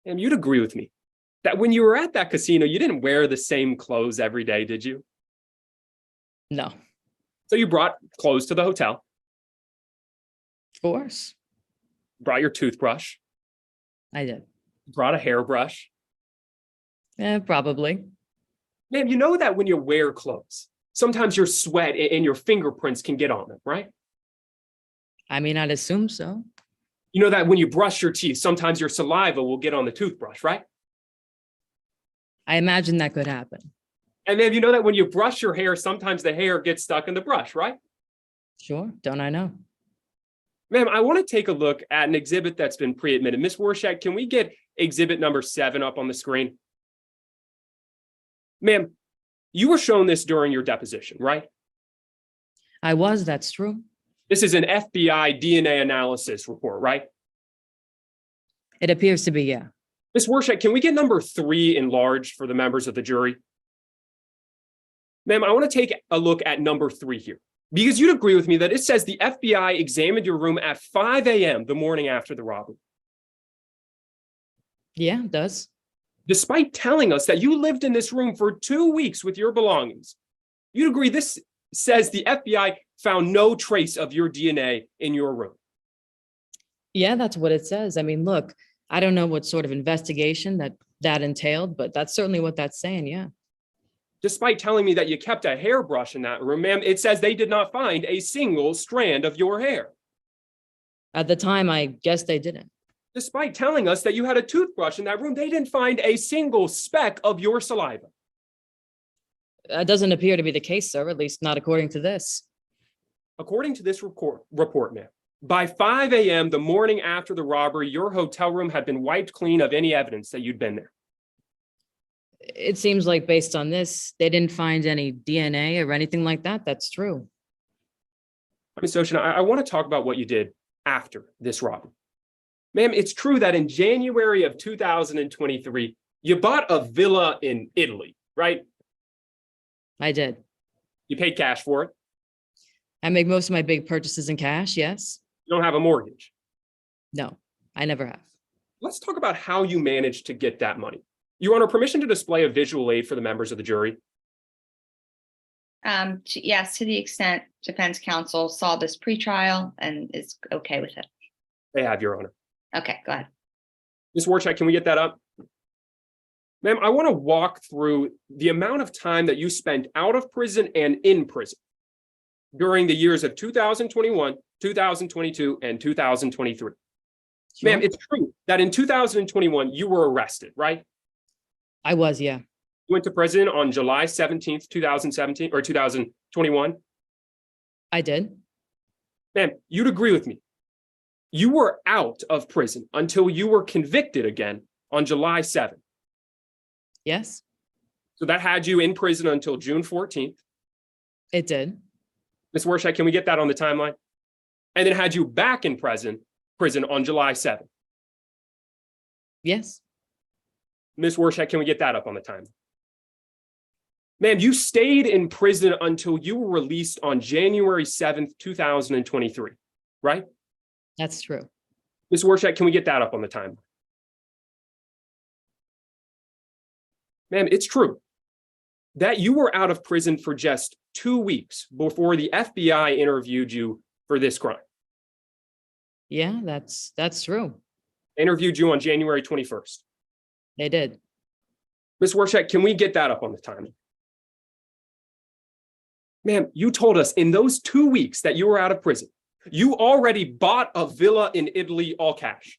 Ma'am, you'd agree with me that when you were at that casino, you didn't wear the same clothes every day, did you? No, So you brought clothes to the hotel, of course brought your toothbrush, I did. brought a hairbrush. Probably. Ma'am, you know that when you wear clothes, sometimes your sweat and your fingerprints can get on them, right? I mean, I'd assume so. You know that when you brush your teeth, sometimes your saliva will get on the toothbrush, right? I imagine that could happen. And then you know that when you brush your hair, sometimes the hair gets stuck in the brush, right? Sure. Don't I know? Ma'am, I want to take a look at an exhibit that's been pre-admitted. Ms. Warshak, can we get exhibit number 7 up on the screen? Ma'am, you were shown this during your deposition, right? I was. That's true. This is an FBI DNA analysis report, right? It appears to be. Yeah. Ms. Warshak, can we get number 3 enlarged for the members of the jury? Ma'am, I want to take a look at number 3 here, because you'd agree with me that it says the FBI examined your room at 5 a.m. the morning after the robbery, Yeah, it does. despite telling us that you lived in this room for 2 weeks with your belongings. You'd agree this says the FBI found no trace of your DNA in your room. Yeah, that's what it says. I mean, look, I don't know what sort of investigation that entailed, but that's certainly what that's saying. Yeah. Despite telling me that you kept a hairbrush in that room, ma'am, it says they did not find a single strand of your hair. At the time, I guess they didn't. Despite telling us that you had a toothbrush in that room, they didn't find a single speck of your saliva. That doesn't appear to be the case, sir, at least not according to this. According to this report, ma'am, by 5 a.m. the morning after the robbery, your hotel room had been wiped clean of any evidence that you'd been there. It seems like based on this, they didn't find any DNA or anything like that. That's true. Ms. Ocean, I want to talk about what you did after this robbery. Ma'am, it's true that in January of 2023, you bought a villa in Italy, right? I did. You paid cash for it. I make most of my big purchases in cash. Yes. You don't have a mortgage. No, I never have. Let's talk about how you managed to get that money. Your Honor, permission to display a visual aid for the members of the jury? Yes, to the extent defense counsel saw this pretrial and is okay with it. They have, Your Honor. Okay, go ahead. Ms. Warchak, can we get that up? Ma'am, I want to walk through the amount of time that you spent out of prison and in prison during the years of 2021, 2022, and 2023. Sure. Ma'am, it's true that in 2021, you were arrested, right? I was, yeah. You went to prison on July 17th, 2017 or 2021. I did. Ma'am, you'd agree with me. You were out of prison until you were convicted again on July 7th. Yes, So that had you in prison until June 14th. it did. Ms. Warshak, can we get that on the timeline? And then had you back in prison prison on July 7th. Yes, Ms. Warshak, can we get that up on the time? Ma'am, you stayed in prison until you were released on January 7th, 2023, right? that's true. Ms. Warshak, can we get that up on the time? Ma'am, it's true that you were out of prison for just 2 weeks before the FBI interviewed you for this crime. Yeah, that's true. They interviewed you on January 21st. They did. Ms. Warshak, can we get that up on the time? Ma'am, you told us in those 2 weeks that you were out of prison, you already bought a villa in Italy all cash.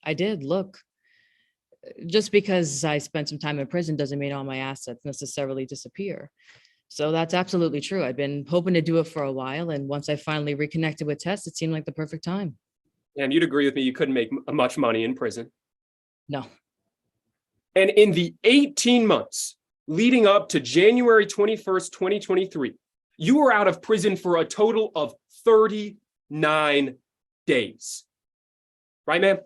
I did. Look, just because I spent some time in prison doesn't mean all my assets necessarily disappear. So that's absolutely true. I've been hoping to do it for a while, and once I finally reconnected with Tess, it seemed like the perfect time. And you'd agree with me, you couldn't make much money in prison. No, And in the 18 months leading up to January 21st, 2023, you were out of prison for a total of 39 days. Right, ma'am?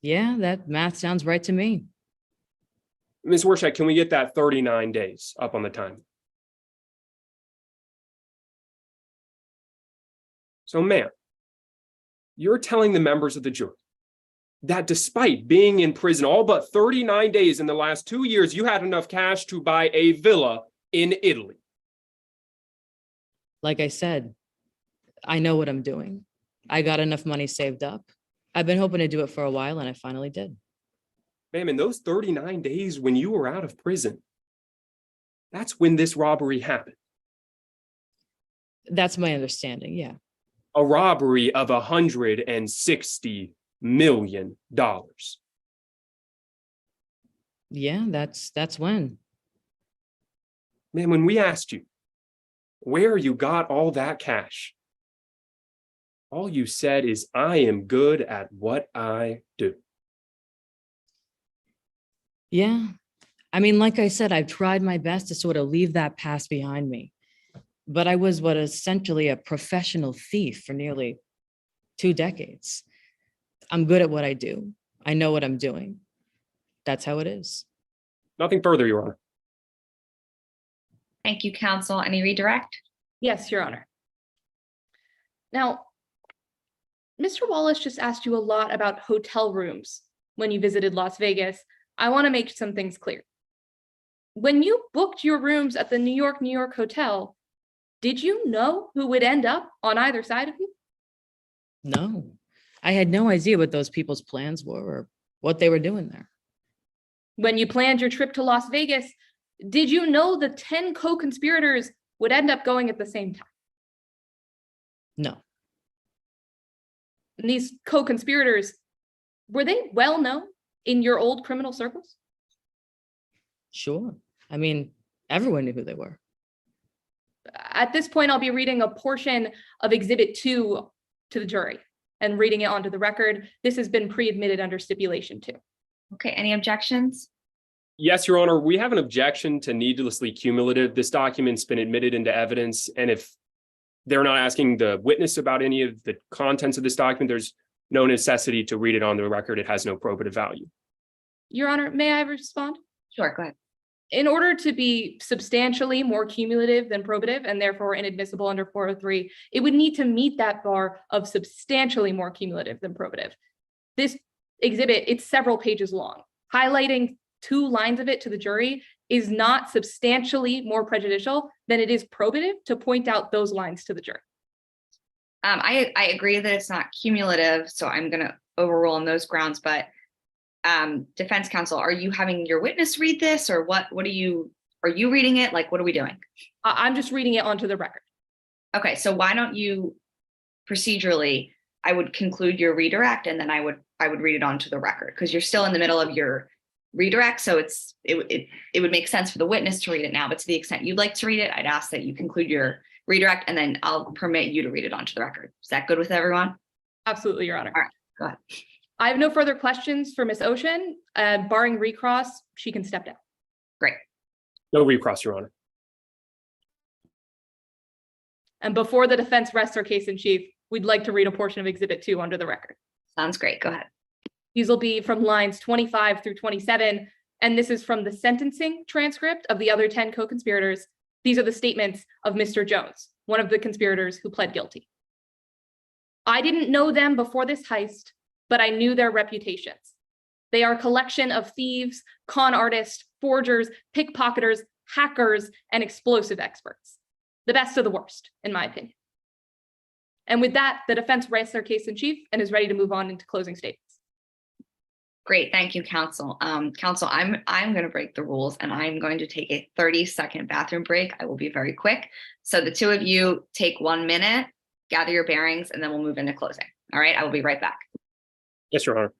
yeah, that math sounds right to me. Ms. Warshak, can we get that 39 days up on the time? So, ma'am, you're telling the members of the jury that despite being in prison all but 39 days in the last 2 years, you had enough cash to buy a villa in Italy. Like I said, I know what I'm doing. I got enough money saved up. I've been hoping to do it for a while, and I finally did. Ma'am, in those 39 days when you were out of prison, that's when this robbery happened. That's my understanding, yeah. A robbery of $160 million. Yeah, that's when. Man, when we asked you where you got all that cash, all you said is, I am good at what I do. Yeah. I mean, like I said, I've tried my best to sort of leave that past behind me. But I was essentially a professional thief for nearly 2 decades. I'm good at what I do. I know what I'm doing. That's how it is. Nothing further, Your Honor. Thank you, counsel. Any redirect? Yes, Your Honor. Now, Mr. Wallace just asked you a lot about hotel rooms when you visited Las Vegas. I want to make some things clear. When you booked your rooms at the New York hotel, did you know who would end up on either side of you? No, I had no idea what those people's plans were or what they were doing there. When you planned your trip to Las Vegas, did you know the 10 co-conspirators would end up going at the same time? No, And these co-conspirators, were they well known in your old criminal circles? sure. I mean, everyone knew who they were. At this point, I'll be reading a portion of Exhibit 2 to the jury and reading it onto the record. This has been pre-admitted under stipulation 2. Okay, any objections? Yes, Your Honor, we have an objection to needlessly cumulative. This document's been admitted into evidence, and if they're not asking the witness about any of the contents of this document, there's no necessity to read it on the record. It has no probative value. Your Honor, may I respond? Sure, go ahead. In order to be substantially more cumulative than probative and therefore inadmissible under 403, it would need to meet that bar of substantially more cumulative than probative. This exhibit, it's several pages long. Highlighting 2 lines of it to the jury is not substantially more prejudicial than it is probative to point out those lines to the jury. I agree that it's not cumulative, so I'm going to overrule on those grounds, but defense counsel, are you having your witness read this, or what are you reading it? Like, what are we doing? I'm just reading it onto the record. Okay, so why don't you procedurally, I would conclude your redirect and then I would read it onto the record, because you're still in the middle of your redirect. So it would make sense for the witness to read it now, but to the extent you'd like to read it, I'd ask that you conclude your redirect and then I'll permit you to read it onto the record. Is that good with everyone? Absolutely, Your Honor. All right, go ahead. I have no further questions for Ms. Ocean. Barring recross, she can step down. Great. No recross, Your Honor. And before the defense rests her case in chief, we'd like to read a portion of Exhibit 2 under the record. Sounds great. Go ahead. These will be from lines 25 through 27, and this is from the sentencing transcript of the other 10 co-conspirators. These are the statements of Mr. Jones, one of the conspirators who pled guilty. I didn't know them before this heist, but I knew their reputations. They are a collection of thieves, con artists, forgers, pickpocketers, hackers, and explosive experts. The best of the worst, in my opinion. And with that, the defense rests their case in chief and is ready to move on into closing statements. Great. Thank you, counsel. Counsel, I'm going to break the rules and I'm going to take a 30-second bathroom break. I will be very quick. So the two of you take 1 minute, gather your bearings, and then we'll move into closing. All right. I will be right back. Yes, Your Honor.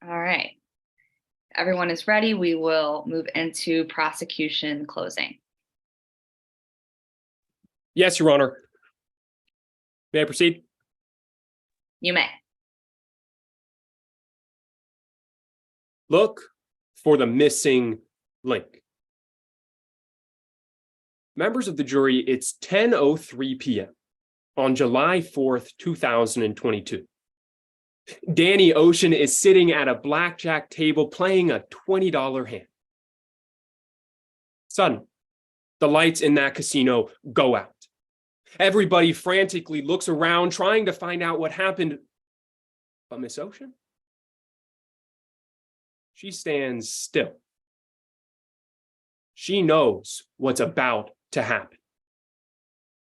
All right. Everyone is ready. We will move into prosecution closing. Yes, Your Honor. May I proceed? You may. Look for the missing link. Members of the jury, it's 10:03 p.m. on July 4th, 2022. Danny Ocean is sitting at a blackjack table playing a $20 hand. Suddenly, the lights in that casino go out. Everybody frantically looks around trying to find out what happened. But Miss Ocean? She stands still. She knows what's about to happen.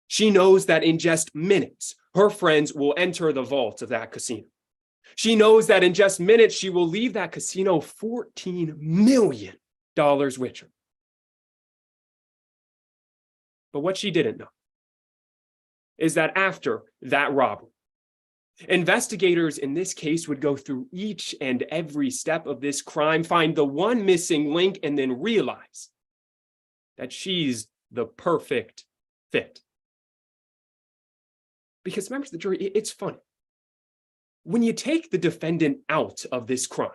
She knows that in just minutes, her friends will enter the vault of that casino. She knows that in just minutes, she will leave that casino $14 million richer. But what she didn't know is that after that robbery, investigators in this case would go through each and every step of this crime, find the one missing link, and then realize that she's the perfect fit. Because members of the jury, it's funny. When you take the defendant out of this crime,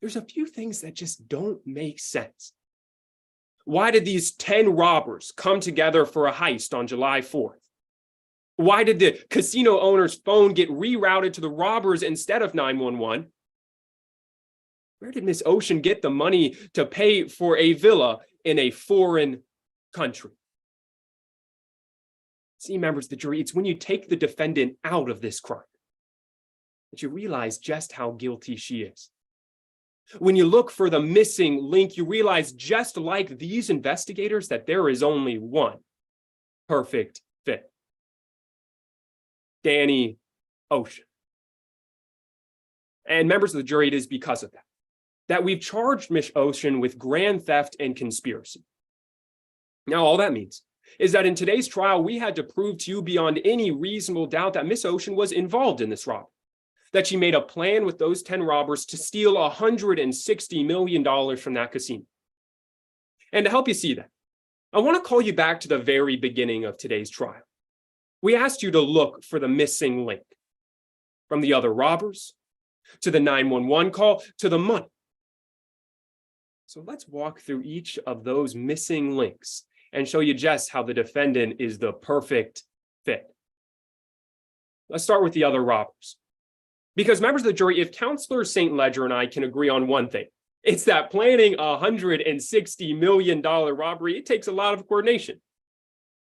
there's a few things that just don't make sense. Why did these 10 robbers come together for a heist on July 4th? Why did the casino owner's phone get rerouted to the robbers instead of 911? Where did Miss Ocean get the money to pay for a villa in a foreign country? See, members of the jury, it's when you take the defendant out of this crime that you realize just how guilty she is. When you look for the missing link, you realize, just like these investigators, that there is only one perfect fit. Danny Ocean. And members of the jury, it is because of that we've charged Miss Ocean with grand theft and conspiracy. Now, all that means is that in today's trial, we had to prove to you beyond any reasonable doubt that Miss Ocean was involved in this robbery, that she made a plan with those 10 robbers to steal $160 million from that casino. And to help you see that, I want to call you back to the very beginning of today's trial. We asked you to look for the missing link, from the other robbers, to the 911 call, to the money. So let's walk through each of those missing links and show you just how the defendant is the perfect fit. Let's start with the other robbers. Because members of the jury, if Counselor St. Ledger and I can agree on one thing, it's that planning a $160 million robbery, it takes a lot of coordination.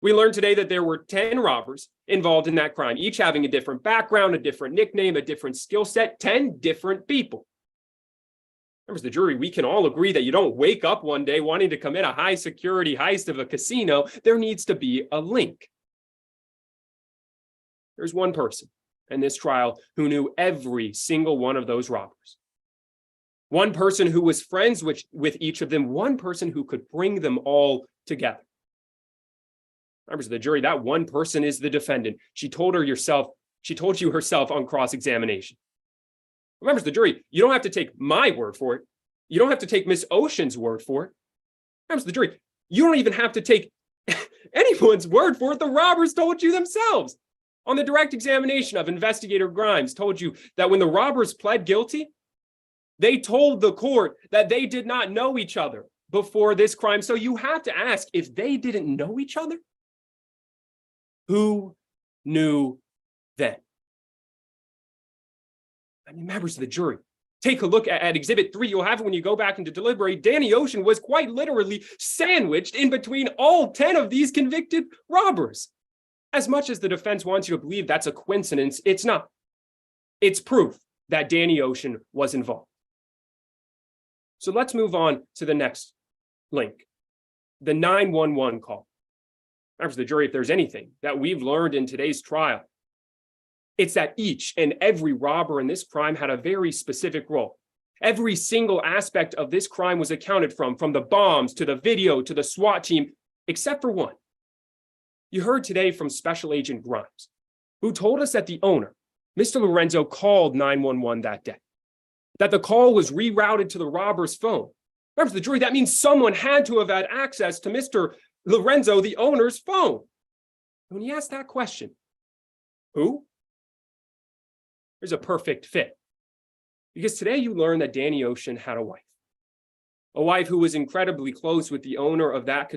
We learned today that there were 10 robbers involved in that crime, each having a different background, a different nickname, a different skill set, 10 different people. Members of the jury, we can all agree that you don't wake up one day wanting to commit a high security heist of a casino. There needs to be a link. There's one person in this trial who knew every single one of those robbers. One person who was friends with each of them, one person who could bring them all together. Members of the jury, that one person is the defendant. She told you herself on cross-examination. Members of the jury, you don't have to take my word for it. You don't have to take Miss Ocean's word for it. Members of the jury, you don't even have to take anyone's word for it. The robbers told you themselves. On the direct examination of Investigator Grimes told you that when the robbers pled guilty, they told the court that they did not know each other before this crime. So you have to ask, if they didn't know each other, who knew then? I mean, members of the jury, take a look at Exhibit 3. You'll have it when you go back into deliberate. Danny Ocean was quite literally sandwiched in between all 10 of these convicted robbers. As much as the defense wants you to believe that's a coincidence, it's not. It's proof that Danny Ocean was involved. So let's move on to the next link, the 911 call. Members of the jury, if there's anything that we've learned in today's trial, it's that each and every robber in this crime had a very specific role. Every single aspect of this crime was accounted from the bombs to the video to the SWAT team, except for one. You heard today from Special Agent Grimes, who told us that the owner, Mr. Lorenzo, called 911 that day, that the call was rerouted to the robber's phone. Members of the jury, that means someone had to have had access to Mr. Lorenzo, the owner's phone. When you ask that question, who? There's a perfect fit. Because today you learned that Danny Ocean had a wife who was incredibly close with the owner of that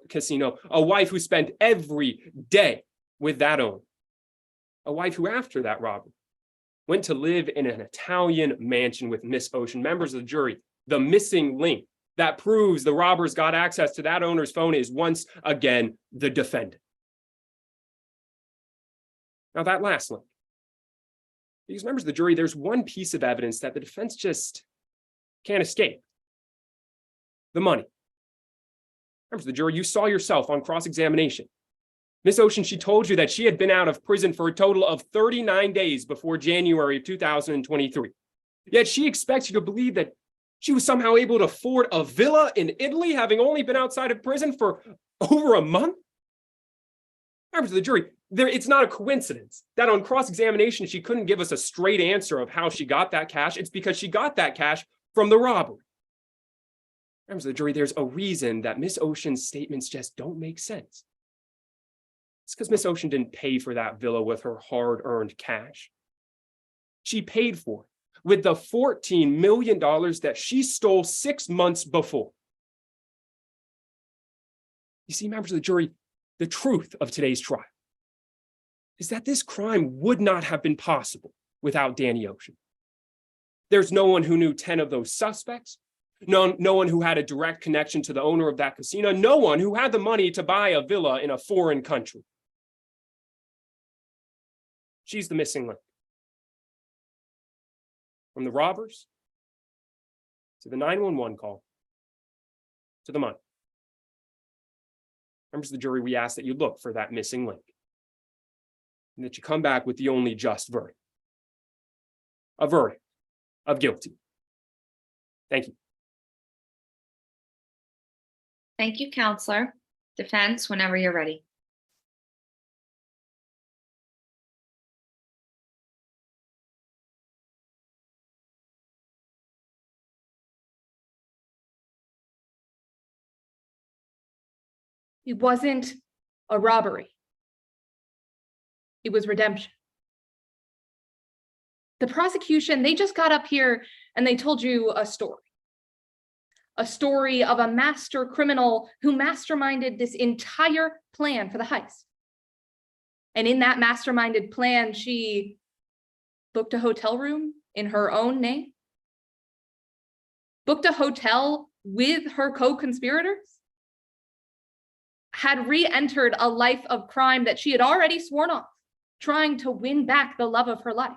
casino, a wife who spent every day with that owner, a wife who, after that robbery, went to live in an Italian mansion with Miss Ocean. Members of the jury, the missing link that proves the robbers got access to that owner's phone is once again the defendant. Now that last link, because members of the jury, there's one piece of evidence that the defense just can't escape. The money. Members of the jury, you saw yourself on cross-examination. Miss Ocean, she told you that she had been out of prison for a total of 39 days before January of 2023. Yet she expects you to believe that she was somehow able to afford a villa in Italy, having only been outside of prison for over a month. Members of the jury, it's not a coincidence that on cross-examination, she couldn't give us a straight answer of how she got that cash. It's because she got that cash from the robbery. Members of the jury, there's a reason that Miss Ocean's statements just don't make sense. It's because Miss Ocean didn't pay for that villa with her hard-earned cash. She paid for it with the $14 million that she stole 6 months before. You see, members of the jury, the truth of today's trial is that this crime would not have been possible without Danny Ocean. There's no one who knew 10 of those suspects. No one who had a direct connection to the owner of that casino. No one who had the money to buy a villa in a foreign country. She's the missing link. From the robbers, to the 911 call, to the money. Members of the jury, we ask that you look for that missing link, and that you come back with the only just verdict. A verdict of guilty. Thank you. Thank you, Counselor. Defense, whenever you're ready. It wasn't a robbery. It was redemption. The prosecution, they just got up here and they told you a story. a story of a master criminal who masterminded this entire plan for the heist. And in that masterminded plan, she booked a hotel room in her own name, booked a hotel with her co-conspirators, had re-entered a life of crime that she had already sworn off, trying to win back the love of her life.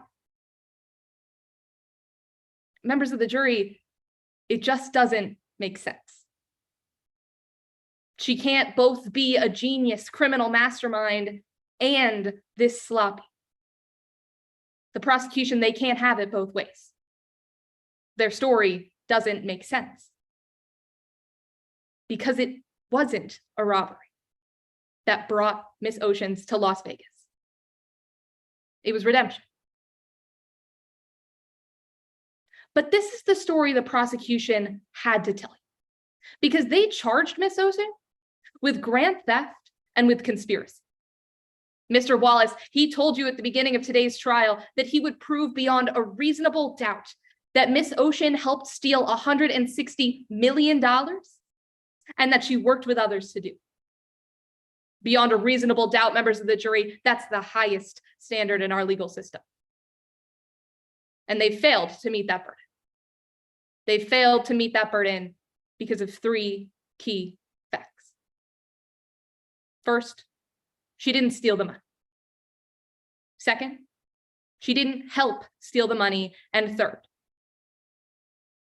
Members of the jury, it just doesn't make sense. She can't both be a genius criminal mastermind and this sloppy. The prosecution, they can't have it both ways. Their story doesn't make sense because it wasn't a robbery that brought Miss Oceans to Las Vegas. It was redemption. But this is the story the prosecution had to tell you because they charged Miss Ocean with grand theft and with conspiracy. Mr. Wallace, he told you at the beginning of today's trial that he would prove beyond a reasonable doubt that Miss Ocean helped steal $160 million and that she worked with others to do. Beyond a reasonable doubt, members of the jury, that's the highest standard in our legal system. And they failed to meet that burden. They failed to meet that burden because of three key facts. First, she didn't steal the money. Second, she didn't help steal the money. And third,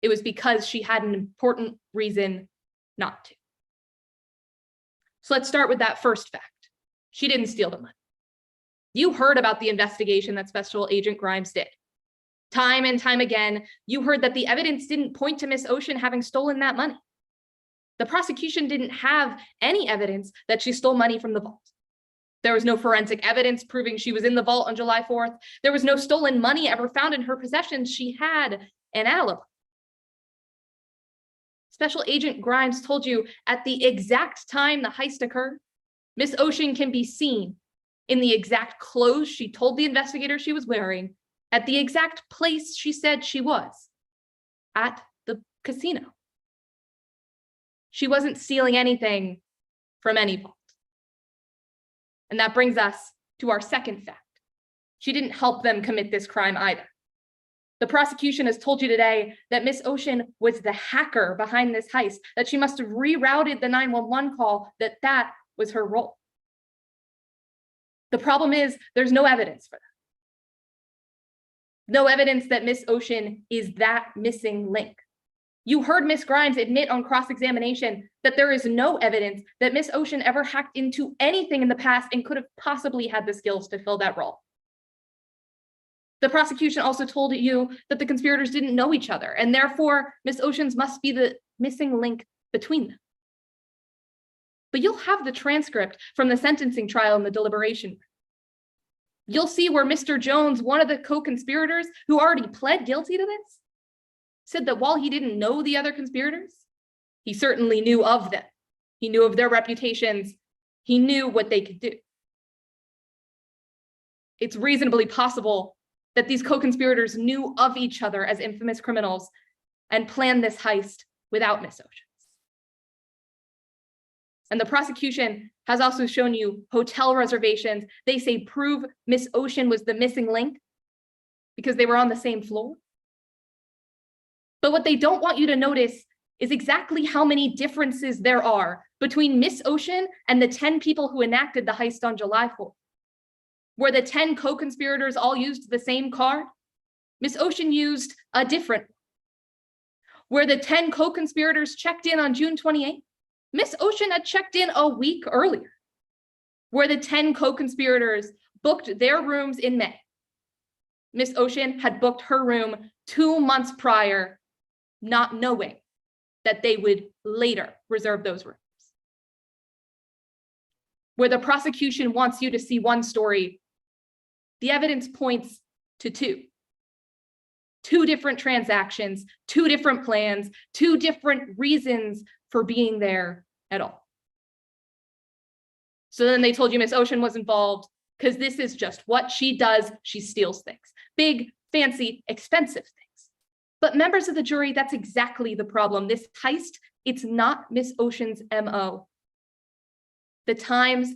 it was because she had an important reason not to. So let's start with that first fact. She didn't steal the money. You heard about the investigation that Special Agent Grimes did. Time and time again, you heard that the evidence didn't point to Miss Ocean having stolen that money. The prosecution didn't have any evidence that she stole money from the vault. There was no forensic evidence proving she was in the vault on July 4th. There was no stolen money ever found in her possession. She had an alibi. Special Agent Grimes told you at the exact time the heist occurred, Miss Ocean can be seen in the exact clothes she told the investigator she was wearing, at the exact place she said she was, at the casino. She wasn't stealing anything from any vault. And that brings us to our second fact. She didn't help them commit this crime either. The prosecution has told you today that Miss Ocean was the hacker behind this heist, that she must have rerouted the 911 call, that was her role. The problem is there's no evidence for that. No evidence that Miss Ocean is that missing link. You heard Miss Grimes admit on cross-examination that there is no evidence that Miss Ocean ever hacked into anything in the past and could have possibly had the skills to fill that role. The prosecution also told you that the conspirators didn't know each other, and therefore Miss Oceans must be the missing link between them. But you'll have the transcript from the sentencing trial and the deliberation. You'll see where Mr. Jones, one of the co-conspirators who already pled guilty to this, said that while he didn't know the other conspirators, he certainly knew of them. He knew of their reputations. He knew what they could do. It's reasonably possible that these co-conspirators knew of each other as infamous criminals and planned this heist without Miss Oceans. And the prosecution has also shown you hotel reservations. They say prove Miss Ocean was the missing link because they were on the same floor. But what they don't want you to notice is exactly how many differences there are between Miss Ocean and the 10 people who enacted the heist on July 4th. Where the 10 co-conspirators all used the same card, Miss Ocean used a different one. Where the 10 co-conspirators checked in on June 28th, Miss Ocean had checked in a week earlier. Where the 10 co-conspirators booked their rooms in May, Miss Ocean had booked her room 2 months prior, not knowing that they would later reserve those rooms. Where the prosecution wants you to see one story, the evidence points to two. Two different transactions, two different plans, two different reasons for being there at all. So then they told you Miss Ocean was involved because this is just what she does. She steals things, big, fancy, expensive things. But members of the jury, that's exactly the problem. This heist It's not Miss Ocean's MO. The times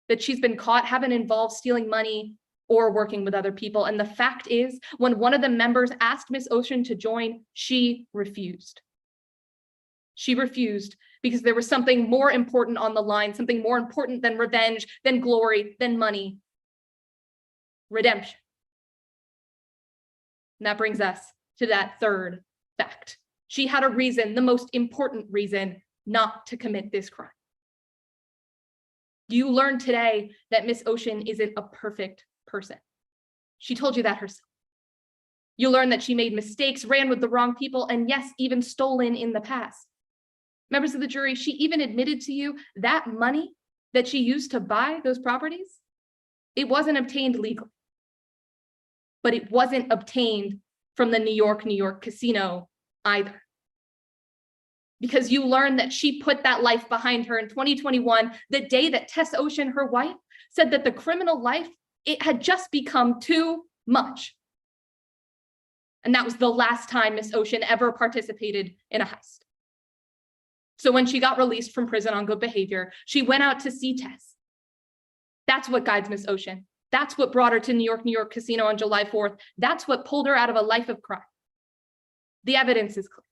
that she's been caught haven't involved stealing money or working with other people. And the fact is, when one of the members asked Miss Ocean to join, she refused. She refused because there was something more important on the line, something more important than revenge, than glory, than money. Redemption. And that brings us to that third fact. She had a reason, the most important reason, not to commit this crime. You learned today that Miss Ocean isn't a perfect person. She told you that herself. You learned that she made mistakes, ran with the wrong people, and yes, even stolen in the past. Members of the jury, she even admitted to you that money that she used to buy those properties, it wasn't obtained legally, but it wasn't obtained from the New York casino either. Because you learned that she put that life behind her in 2021, the day that Tess Ocean, her wife, said that the criminal life, it had just become too much. And that was the last time Miss Ocean ever participated in a heist. So when she got released from prison on good behavior, she went out to see Tess. That's what guides Miss Ocean. That's what brought her to New York casino on July 4th. That's what pulled her out of a life of crime. The evidence is clear.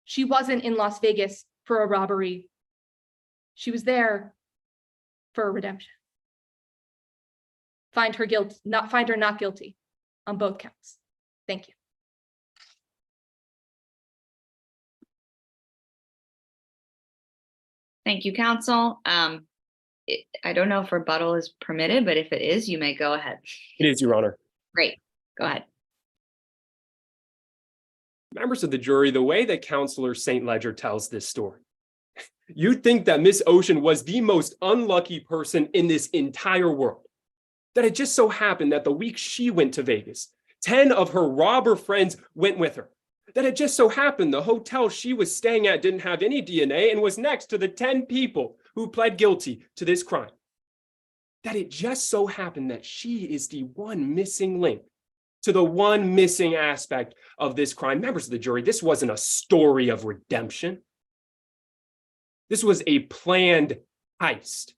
She wasn't in Las Vegas for a robbery. She was there for a redemption. Find her not guilty on both counts. Thank you. Thank you, counsel. I don't know if rebuttal is permitted, but if it is, you may go ahead. It is, Your Honor. Great, go ahead. Members of the jury, the way that Counselor St. Ledger tells this story, you'd think that Miss Ocean was the most unlucky person in this entire world. That it just so happened that the week she went to Vegas, 10 of her robber friends went with her. That it just so happened the hotel she was staying at didn't have any DNA and was next to the 10 people who pled guilty to this crime. That it just so happened that she is the one missing link to the one missing aspect of this crime. Members of the jury, this wasn't a story of redemption. This was a planned heist.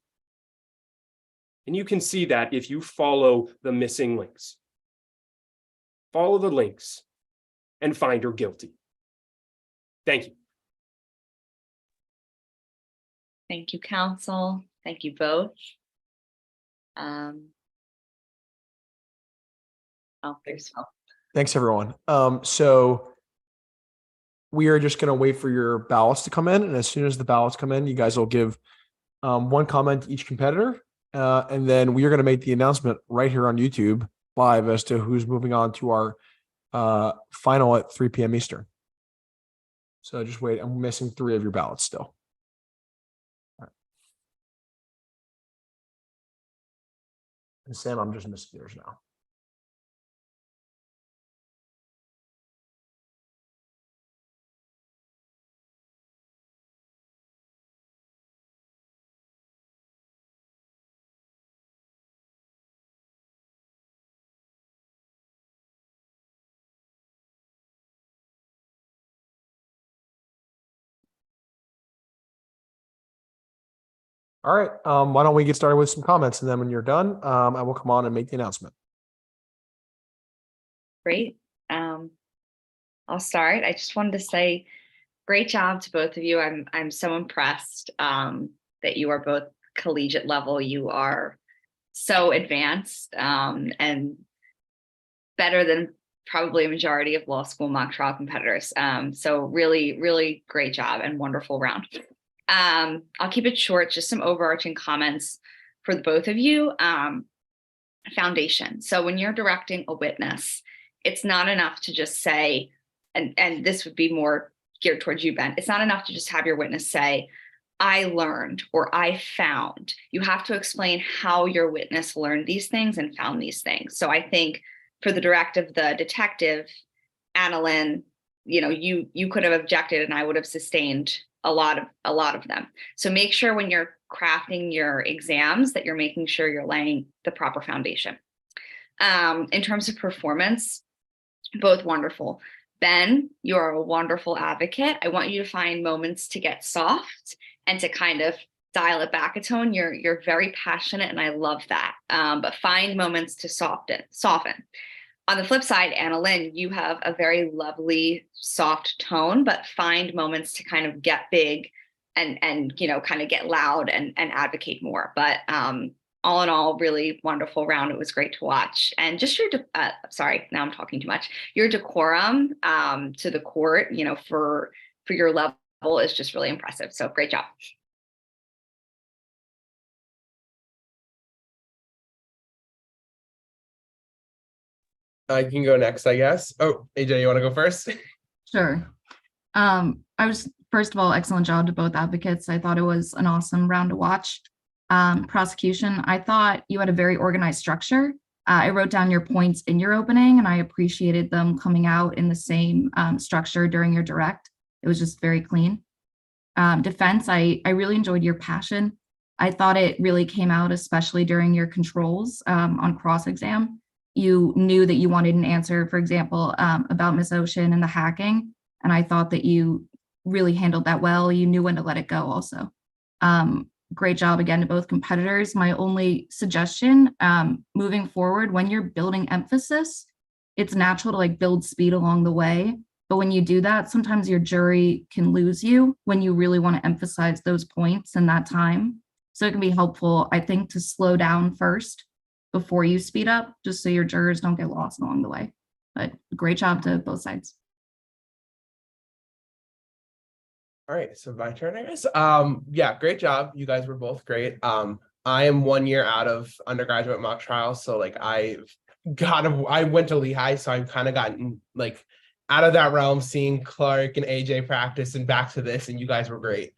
And you can see that if you follow the missing links. Follow the links and find her guilty. Thank you. Thank you, counsel. Thank you both. There's Phil. Thanks, everyone. So we are just going to wait for your ballots to come in. And as soon as the ballots come in, you guys will give one comment to each competitor. And then we are going to make the announcement right here on YouTube live as to who's moving on to our final at 3 p.m. Eastern. So just wait. I'm missing 3 of your ballots still. All right. And Sam, I'm just missing yours now. All right. Why don't we get started with some comments, and then when you're done, I will come on and make the announcement. Great. I'll start. I just wanted to say great job to both of you. I'm so impressed that you are both collegiate level. You are so advanced and better than probably a majority of law school mock trial competitors. So really, really great job and wonderful round. I'll keep it short, just some overarching comments for the both of you. Foundation. So when you're directing a witness, it's not enough to just say, and this would be more geared towards you, Ben. It's not enough to just have your witness say, I learned or I found. You have to explain how your witness learned these things and found these things. So I think for the direct of the detective, Annalyn, you could have objected and I would have sustained a lot of them. So make sure when you're crafting your exams that you're making sure you're laying the proper foundation. In terms of performance, both wonderful. Ben, you're a wonderful advocate. I want you to find moments to get soft and to kind of dial it back a tone. You're very passionate, and I love that. But find moments to soften. On the flip side, Anna Lynn, you have a very lovely, soft tone, but find moments to kind of get big and kind of get loud and advocate more. But all in all, really wonderful round. It was great to watch. And just sorry, now I'm talking too much. Your decorum to the court, for your level is just really impressive. So great job. I can go next, I guess. Oh, AJ, you want to go first? Sure. First of all, excellent job to both advocates. I thought it was an awesome round to watch. Prosecution, I thought you had a very organized structure. I wrote down your points in your opening, and I appreciated them coming out in the same structure during your direct. It was just very clean. Defense, I really enjoyed your passion. I thought it really came out, especially during your controls on cross-exam. You knew that you wanted an answer, for example, about Miss Ocean and the hacking, and I thought that you really handled that well. You knew when to let it go also. Great job again to both competitors. My only suggestion moving forward, when you're building emphasis, it's natural to build speed along the way. But when you do that, sometimes your jury can lose you when you really want to emphasize those points in that time. So it can be helpful, I think, to slow down first before you speed up, just so your jurors don't get lost along the way. But great job to both sides. All right, so my turn, I guess. Yeah, great job. You guys were both great. I am 1 year out of undergraduate mock trials, so I went to Lehigh, so I've kind of gotten out of that realm, seeing Clark and AJ practice and back to this, and you guys were great.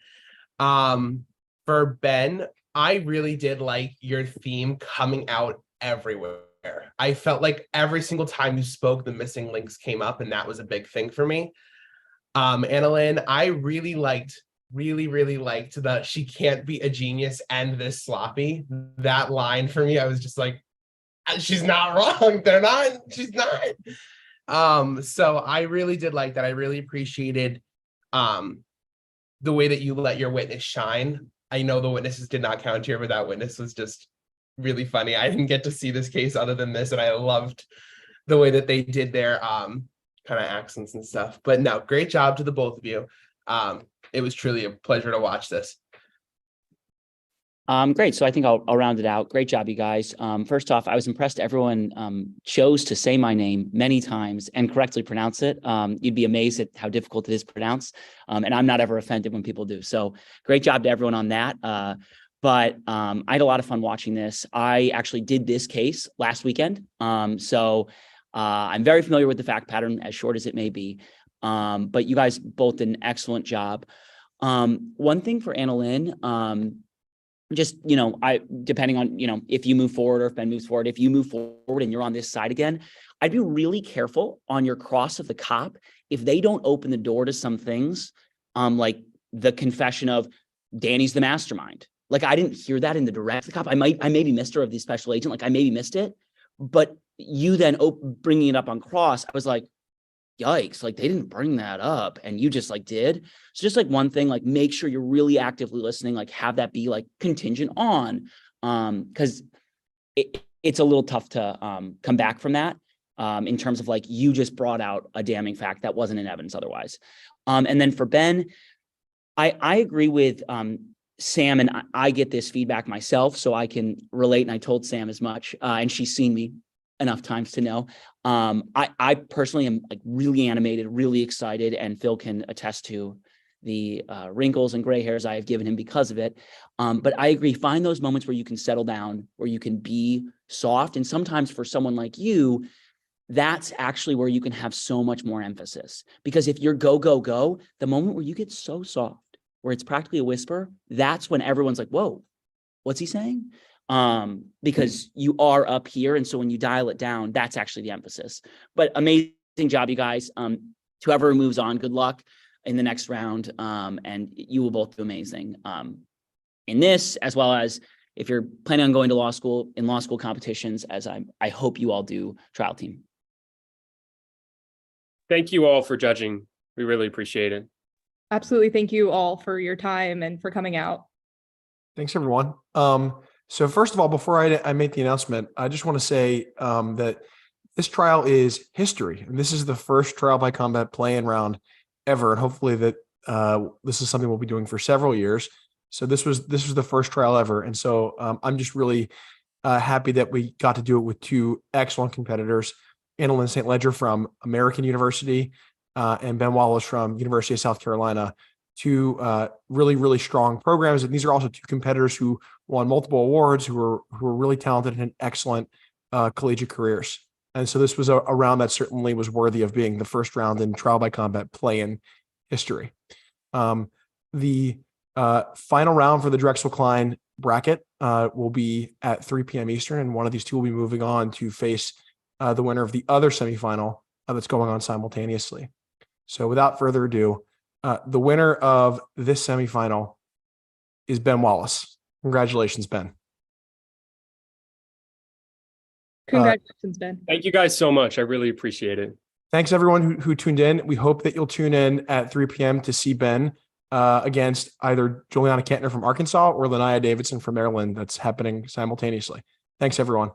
For Ben, I really did like your theme coming out everywhere. I felt like every single time you spoke, the missing links came up, and that was a big thing for me. Anna Lynn, I really liked the "she can't be a genius and this sloppy." That line for me, I was just like, she's not wrong. She's not. So I really did like that. I really appreciated the way that you let your witness shine. I know the witnesses did not count here, but that witness was just really funny. I didn't get to see this case other than this, and I loved the way that they did their kind of accents and stuff. But no, great job to the both of you. It was truly a pleasure to watch this. Great. So I think I'll round it out. Great job, you guys. First off, I was impressed everyone chose to say my name many times and correctly pronounce it. You'd be amazed at how difficult it is to pronounce. And I'm not ever offended when people do. So great job to everyone on that. But I had a lot of fun watching this. I actually did this case last weekend. So I'm very familiar with the fact pattern, as short as it may be. But you guys both did an excellent job. One thing for Anna Lynn, depending on, if you move forward or if Ben moves forward, if you move forward and you're on this side again, I'd be really careful on your cross of the cop if they don't open the door to some things, like the confession of Danny's the mastermind. I didn't hear that in the direct the cop. I maybe missed her of the special agent. I maybe missed it, but you then bringing it up on cross, I was like, yikes, they didn't bring that up and you just did. So just one thing, make sure you're really actively listening, have that be contingent on, because it's a little tough to come back from that in terms of you just brought out a damning fact that wasn't in evidence otherwise. And then for Ben, I agree with Sam, and I get this feedback myself, so I can relate, and I told Sam as much, and she's seen me enough times to know. I personally am really animated, really excited, and Phil can attest to the wrinkles and gray hairs I have given him because of it. But I agree, find those moments where you can settle down, where you can be soft. And sometimes for someone like you, that's actually where you can have so much more emphasis. Because if you're go, go, go, the moment where you get so soft, where it's practically a whisper, that's when everyone's like, whoa, what's he saying? Because you are up here. And so when you dial it down, that's actually the emphasis. But amazing job, you guys. To whoever moves on, good luck in the next round. And you will both do amazing in this, as well as if you're planning on going to law school, in law school competitions, as I hope you all do, trial team. Thank you all for judging. We really appreciate it. Absolutely. Thank you all for your time and for coming out. Thanks, everyone. So first of all, before I make the announcement, I just want to say that this trial is history, and this is the first trial by combat play-in round ever, and hopefully that this is something we'll be doing for several years. So this was the first trial ever, and so I'm just really happy that we got to do it with two excellent competitors, Annalyn St. Ledger from American University and Ben Wallace from University of South Carolina. Two really, really strong programs. And these are also two competitors who won multiple awards, who were really talented and excellent collegiate careers. And so this was a round that certainly was worthy of being the first round in trial by combat play-in history. The final round for the Drexel-Klein bracket will be at 3 p.m. Eastern, and one of these two will be moving on to face the winner of the other semifinal that's going on simultaneously. So without further ado, the winner of this semifinal is Ben Wallace. Congratulations, Ben. Congratulations, Ben. Thank you guys so much. I really appreciate it. Thanks everyone who tuned in. We hope that you'll tune in at 3 p.m. to see Ben against either Juliana Kentner from Arkansas or Lanaya Davidson from Maryland. That's happening simultaneously. Thanks, everyone.